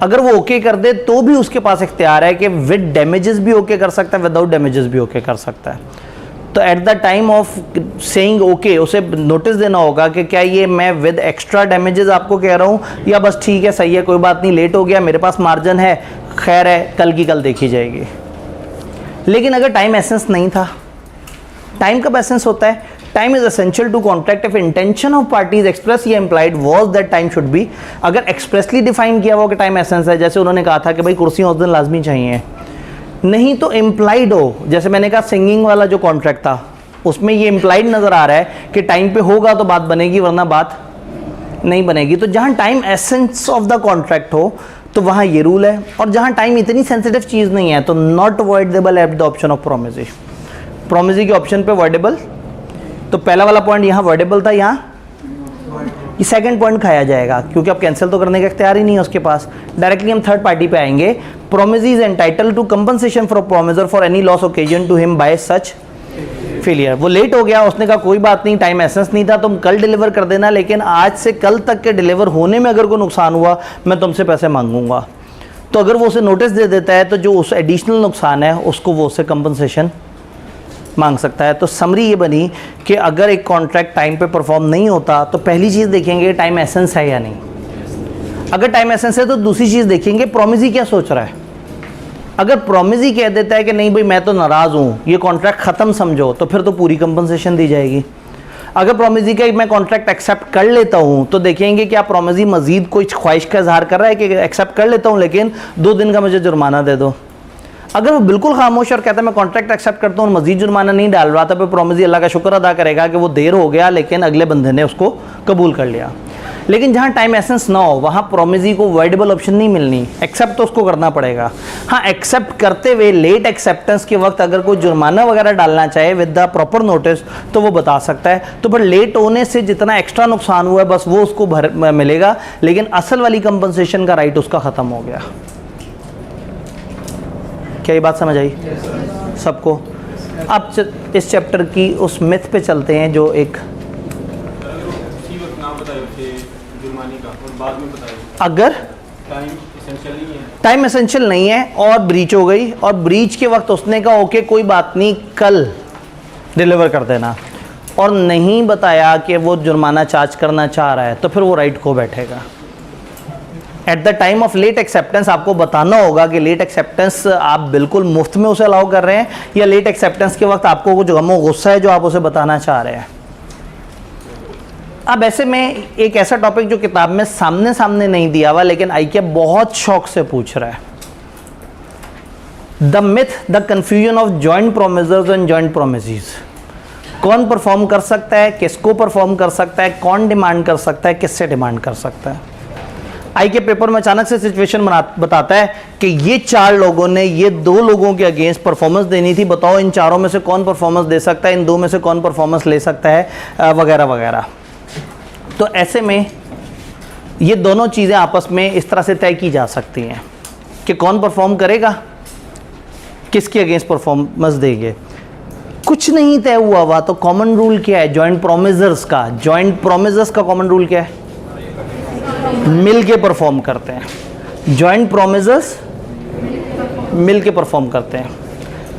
अगर वो ओके कर दे तो भी उसके पास इख्तियार है कि विद डैमेजेस भी ओके कर सकता है, विदाउट डैमेजेस भी ओके कर सकता है। तो eight the time of saying okay उसे नोटिस देना होगा कि क्या ये मैं विद एक्स्ट्रा डैमेजेस आपको कह रहा हूँ या बस ठीक है सही है कोई बात नहीं, लेट हो गया मेरे पास मार्जिन है, खैर है कल की कल देखी जाएगी। लेकिन अगर टाइम एसेंस नहीं था, टाइम कब एसेंस होता है? Time is essential to contract if intention of parties express या implied was that time should be. अगर एक्सप्रेसली डिफाइन किया हुआ कि टाइम एसेंस है, जैसे उन्होंने कहा था कि भाई कुर्सियाँ उस दिन लाजमी चाहिए, नहीं तो इम्प्लाइड हो, जैसे मैंने कहा सिंगिंग वाला जो कॉन्ट्रैक्ट था उसमें ये इम्प्लाइड नज़र आ रहा है कि टाइम पे होगा तो बात बनेगी वरना बात नहीं बनेगी। तो जहाँ time essence of the contract हो तो वहाँ ये रूल है, और जहाँ टाइम इतनी सेंसिटिव चीज़ नहीं है तो not avoidable at the option of promisee. Promisee के ऑप्शन पे अवॉइडेबल, तो पहला वाला पॉइंट यहाँ अवॉइडेबल था, यहाँ ये सेकंड पॉइंट खाया जाएगा क्योंकि अब कैंसिल तो करने का इख्तियार ही नहीं है उसके पास। डायरेक्टली हम थर्ड पार्टी पे आएंगे। Promisee is entitle to compensation for promisor for any loss occasion to him by such failure. वो लेट हो गया, उसने कहा कोई बात नहीं टाइम एसेंस नहीं था, तुम कल डिलीवर कर देना, लेकिन आज से कल तक के डिलीवर होने में अगर कोई नुकसान हुआ मैं तुमसे पैसे मांगूंगा। तो अगर वो उसे नोटिस दे देता है तो जो उस एडिशनल नुकसान है उसको वो उससे कंपनसेशन मांग सकता है। तो समरी ये बनी कि अगर एक कॉन्ट्रैक्ट टाइम पे परफॉर्म नहीं होता तो पहली चीज़ देखेंगे टाइम एसेंस है या नहीं। अगर टाइम एसेंस है तो दूसरी चीज़ देखेंगे प्रोमिजी क्या सोच रहा है। अगर प्रोमिजी कह देता है कि नहीं भाई मैं तो नाराज़ हूँ, ये कॉन्ट्रैक्ट ख़त्म समझो, तो फिर तो पूरी कंपनसेशन दी जाएगी। अगर प्रोमिजी का मैं कॉन्ट्रैक्ट एक्सेप्ट कर लेता हूँ तो देखेंगे कि आप प्रोमिजी मजीद कोई ख्वाहिश का इजहार कर रहा है कि एक्सेप्ट कर लेता हूँ लेकिन 2 दिन का मुझे जुर्माना दे दो। अगर वो बिल्कुल खामोश और कहता है मैं कॉन्ट्रैक्ट एक्सेप्ट करता हूँ मजीद जुर्माना नहीं डाल रहा था, तो प्रोमिजी अल्लाह का शुक्र अदा करेगा कि वो देर हो गया लेकिन अगले बंदे ने उसको कबूल कर लिया। लेकिन जहाँ टाइम एसेंस ना हो वहाँ प्रोमिजी को वाइडेबल ऑप्शन नहीं मिलनी, एक्सेप्ट तो उसको करना पड़ेगा। हाँ, एक्सेप्ट करते हुए लेट एक्सेप्टेंस के वक्त अगर कोई जुर्माना वगैरह डालना चाहे विद द प्रॉपर नोटिस तो वो बता सकता है। तो फिर लेट होने से जितना एक्स्ट्रा नुकसान हुआ है बस वो उसको मिलेगा, लेकिन असल वाली कंपनसेशन का राइट उसका ख़त्म हो गया। क्या ये बात समझ आई सबको? अब इस चैप्टर की उस मिथ पे चलते हैं जो एक अगर टाइम एसेंशियल नहीं है और ब्रीच हो गई और ब्रीच के वक्त उसने कहा ओके कोई बात नहीं कल डिलीवर कर देना और नहीं बताया कि वो जुर्माना चार्ज करना चाह रहा है, तो फिर वो राइट को बैठेगा। At the time of late acceptance आपको बताना होगा कि लेट एक्सेप्टेंस आप बिल्कुल मुफ्त में उसे अलाउ कर रहे हैं या लेट एक्सेप्टेंस के वक्त आपको कुछ गम गुस्सा है जो आप उसे बताना चाह रहे हैं। अब ऐसे में एक ऐसा टॉपिक जो किताब में सामने सामने नहीं दिया हुआ लेकिन आईक्यू बहुत शौक से पूछ रहा है, the myth the confusion of joint promisors and joint promisees. कौन परफॉर्म कर सकता है, किसको परफॉर्म कर सकता है, कौन डिमांड कर सकता है, किससे डिमांड कर सकता है। आई के पेपर में अचानक से सिचुएशन बताता है कि ये 4 लोगों ने ये 2 लोगों के अगेंस्ट परफॉर्मेंस देनी थी, बताओ इन चारों में से कौन परफॉर्मेंस दे सकता है, इन 2 में से कौन परफॉर्मेंस ले सकता है, वगैरह वगैरह। तो ऐसे में ये दोनों चीज़ें आपस में इस तरह से तय की जा सकती हैं कि कौन परफॉर्म करेगा, किसके अगेंस्ट परफॉर्मेंस देंगे। कुछ नहीं तय हुआ तो कॉमन रूल क्या है जॉइंट प्रोमिसर्स का? जॉइंट प्रोमिसर्स का कॉमन रूल क्या है? मिल के परफॉर्म करते हैं। जॉइंट प्रोमिसर्स मिल के परफॉर्म करते हैं।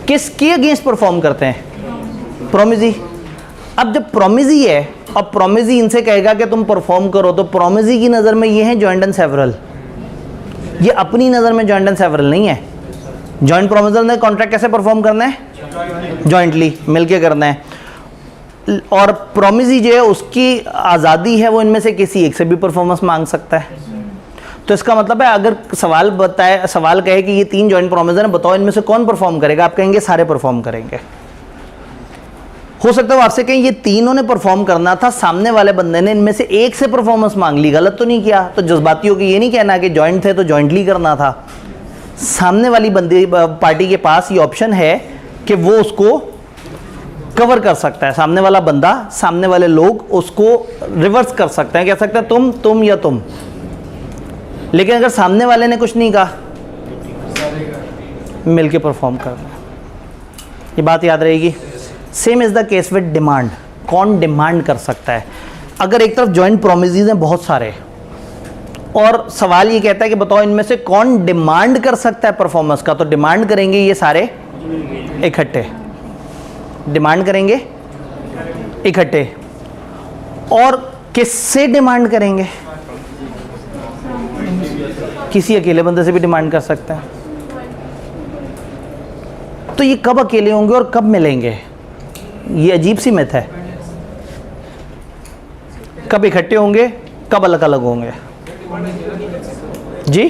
किसके अगेंस्ट परफॉर्म करते हैं? प्रोमिजी। अब जब प्रोमिजी है और प्रोमिजी इनसे कहेगा कि तुम परफॉर्म करो, तो प्रोमिजी की नज़र में ये है जॉइंट एंड सेवरल, ये अपनी नज़र में जॉइंट एंड सेवरल नहीं है। जॉइंट प्रोमिसर ने कॉन्ट्रैक्ट कैसे परफॉर्म करना है? जॉइंटली, मिलके करना है। और प्रोमिजी जो है उसकी आज़ादी है, वो इनमें से किसी एक से भी परफॉर्मेंस मांग सकता है। तो इसका मतलब है अगर सवाल कहे कि ये 3 जॉइंट प्रोमिसर हैं, बताओ इनमें से कौन परफॉर्म करेगा, आप कहेंगे सारे परफॉर्म करेंगे। हो सकता है वो आपसे कहें ये तीनों ने परफॉर्म करना था, सामने वाले बंदे ने इनमें से एक से परफॉर्मेंस मांग ली, गलत तो नहीं किया। तो जज्बाती होकर ये नहीं कहना कि जॉइंट थे तो जॉइंटली करना था। सामने वाली बंदी पार्टी के पास ये ऑप्शन है कि वो उसको कवर कर सकता है, सामने वाला बंदा, सामने वाले लोग उसको रिवर्स कर सकते हैं, कह सकते हैं तुम या तुम। लेकिन अगर सामने वाले ने कुछ नहीं कहा, मिलके परफॉर्म करना, ये बात याद रहेगी। Same is the case with demand. कौन डिमांड कर सकता है? अगर एक तरफ जॉइंट प्रोमिसेस हैं बहुत सारे, और सवाल ये कहता है कि बताओ इनमें से कौन डिमांड कर सकता है परफॉर्मेंस का, तो डिमांड करेंगे ये सारे इकट्ठे, डिमांड करेंगे इकट्ठे। और किससे डिमांड करेंगे? किसी अकेले बंदे से भी डिमांड कर सकते हैं। तो ये कब अकेले होंगे और कब मिलेंगे? ये अजीब सी मिथ है। कब इकट्ठे होंगे, कब अलग अलग होंगे? जी,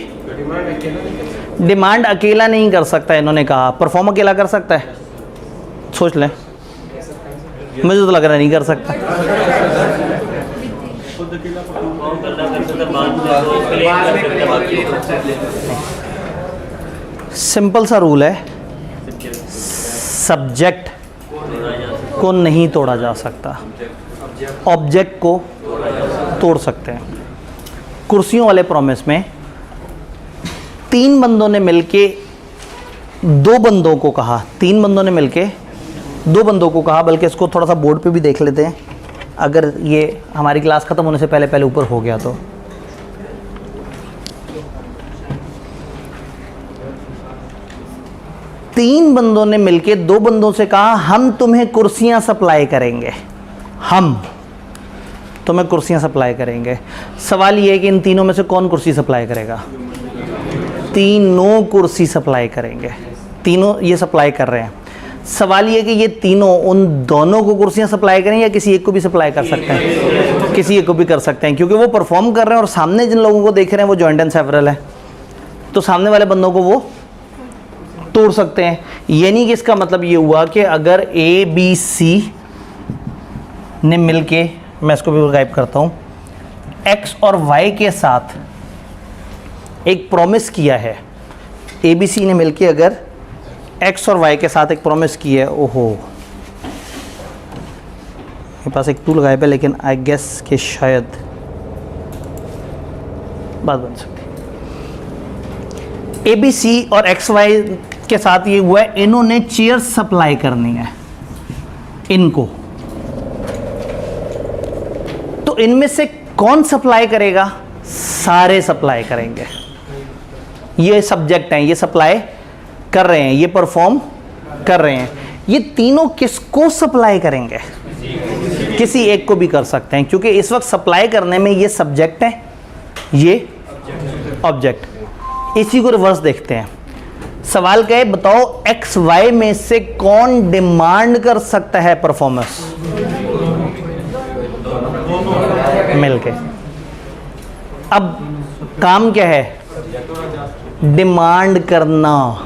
डिमांड अकेला नहीं कर सकता, इन्होंने कहा। परफॉर्म अकेला कर सकता है? सोच लें, मुझे तो लग रहा नहीं कर सकता। सिंपल सा रूल है, सब्जेक्ट को नहीं तोड़ा जा सकता, ऑब्जेक्ट को तोड़ सकते हैं। कुर्सियों वाले प्रॉमिस में 3 बंदों ने मिलके 2 बंदों को कहा, 3 बंदों ने मिलके 2 बंदों को कहा, बल्कि इसको थोड़ा सा बोर्ड पे भी देख लेते हैं, अगर ये हमारी क्लास ख़त्म होने से पहले पहले ऊपर हो गया तो। तीन बंदों ने मिलके 2 बंदों से कहा हम तुम्हें कुर्सियां सप्लाई करेंगे, हम तुम्हें कुर्सियां सप्लाई करेंगे। सवाल ये है कि इन तीनों में से कौन कुर्सी सप्लाई करेगा? तीनों कुर्सी सप्लाई करेंगे, तीनों ये सप्लाई कर रहे हैं। सवाल ये है कि ये तीनों उन दोनों को कुर्सियां सप्लाई करें या किसी एक को भी सप्लाई कर सकते हैं? किसी एक को भी कर सकते हैं, क्योंकि वो परफॉर्म कर रहे हैं और सामने जिन लोगों को देख रहे हैं वो जॉइंट एंड सेवरल है, तो सामने वाले बंदों को वो तोड़ सकते हैं। यानी कि इसका मतलब ये हुआ कि अगर ए बी सी ने मिलके, मैं इसको भी गायब करता हूँ, एक्स और वाई के साथ एक प्रॉमिस किया है, ए बी सी ने मिलके अगर एक्स और वाई के साथ एक प्रॉमिस की है, ओहो मेरे पास एक टूल गायब है, लेकिन आई गेस कि शायद बात बन सकती है। ए बी सी और एक्स वाई के साथ ये हुआ है, इन्होंने चेयर सप्लाई करनी है इनको, तो इनमें से कौन सप्लाई करेगा? सारे सप्लाई करेंगे। ये सब्जेक्ट हैं, ये सप्लाई कर रहे हैं, ये परफॉर्म कर रहे हैं। ये तीनों किसको सप्लाई करेंगे? किसी एक को भी कर सकते हैं, क्योंकि इस वक्त सप्लाई करने में ये सब्जेक्ट है, ये ऑब्जेक्ट। इसी को रिवर्स देखते हैं। सवाल क्या है, बताओ एक्स वाई में से कौन डिमांड कर सकता है परफॉर्मेंस? मिलके। अब काम क्या है? डिमांड करना।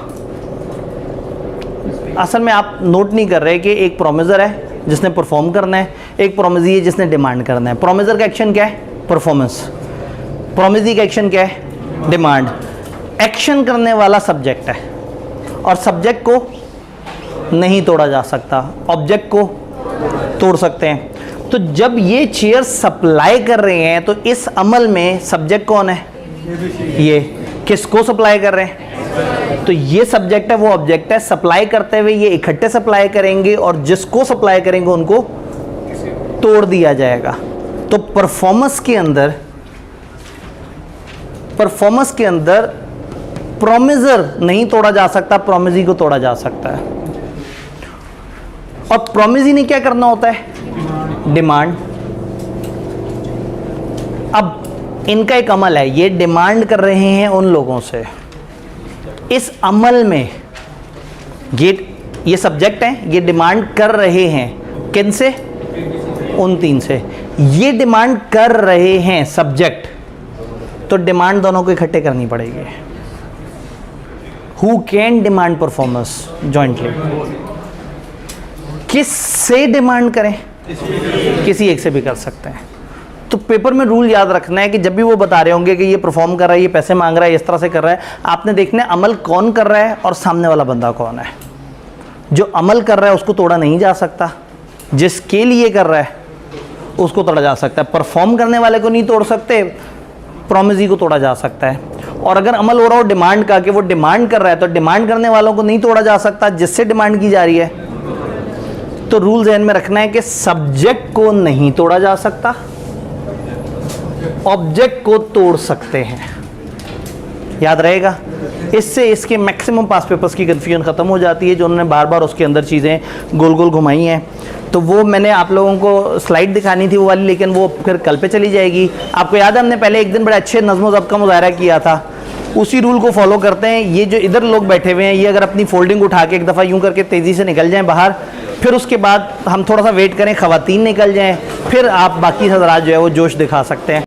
असल में आप नोट नहीं कर रहे कि एक प्रोमिसर है जिसने परफॉर्म करना है, एक प्रोमिसी है जिसने डिमांड करना है। प्रोमिसर का एक्शन क्या है? परफॉर्मेंस। प्रोमिसी का एक्शन क्या है? डिमांड। एक्शन करने वाला सब्जेक्ट है और सब्जेक्ट को नहीं तोड़ा जा सकता, ऑब्जेक्ट को तोड़ सकते हैं। तो जब ये चेयर सप्लाई कर रहे हैं तो इस अमल में सब्जेक्ट कौन है? ये। किसको सप्लाई कर रहे हैं? तो ये सब्जेक्ट है, वो ऑब्जेक्ट है। सप्लाई करते हुए ये इकट्ठे सप्लाई करेंगे और जिसको सप्लाई करेंगे उनको तोड़ दिया जाएगा। तो परफॉर्मेंस के अंदर प्रोमिसर नहीं तोड़ा जा सकता, प्रोमिसी को तोड़ा जा सकता है। और प्रोमिसी ने क्या करना होता है? डिमांड। अब इनका एक अमल है, ये डिमांड कर रहे हैं उन लोगों से। इस अमल में ये सब्जेक्ट हैं, ये डिमांड कर रहे हैं किन से? उन 3 से। ये डिमांड कर रहे हैं सब्जेक्ट, तो डिमांड दोनों को इकट्ठे करनी पड़ेगी। Who can demand performance jointly? किस से डिमांड करें? किसी एक से भी कर सकते हैं। तो पेपर में रूल याद रखना है कि जब भी वो बता रहे होंगे कि ये परफॉर्म कर रहा है, ये पैसे मांग रहा है, इस तरह से कर रहा है, आपने देखना है अमल कौन कर रहा है और सामने वाला बंदा कौन है। जो अमल कर रहा है उसको तोड़ा नहीं जा सकता, जिसके लिए कर रहा है उसको तोड़ा जा सकता है। परफॉर्म करने वाले को नहीं तोड़ सकते, प्रॉमिस को तोड़ा जा सकता है। और अगर अमल हो रहा हो डिमांड का, कि वो डिमांड कर रहा है, तो डिमांड करने वालों को नहीं तोड़ा जा सकता, जिससे डिमांड की जा रही है। तो रूल ध्यान में रखना है कि सब्जेक्ट को नहीं तोड़ा जा सकता, ऑब्जेक्ट को तोड़ सकते हैं। याद रहेगा। इससे इसके मैक्सिमम पास पेपर्स की कन्फ्यूजन ख़त्म हो जाती है, जो उन्होंने बार बार उसके अंदर चीज़ें गोल गोल घुमाई हैं। तो वो मैंने आप लोगों को स्लाइड दिखानी थी वो वाली, लेकिन वो फिर कल पे चली जाएगी। आपको याद है हमने पहले एक दिन बड़े अच्छे नज़्म ज़ब्त का मुज़ाहरा किया था, उसी रूल को फॉलो करते हैं। ये जो इधर लोग बैठे हुए हैं, ये अगर अपनी फोल्डिंग उठा के एक दफ़ा यूँ करके तेज़ी से निकल जाएं बाहर, फिर उसके बाद हम थोड़ा सा वेट करें, ख़वातीन निकल जाएं, फिर आप बाकी हज़रात जो है वो जोश दिखा सकते हैं।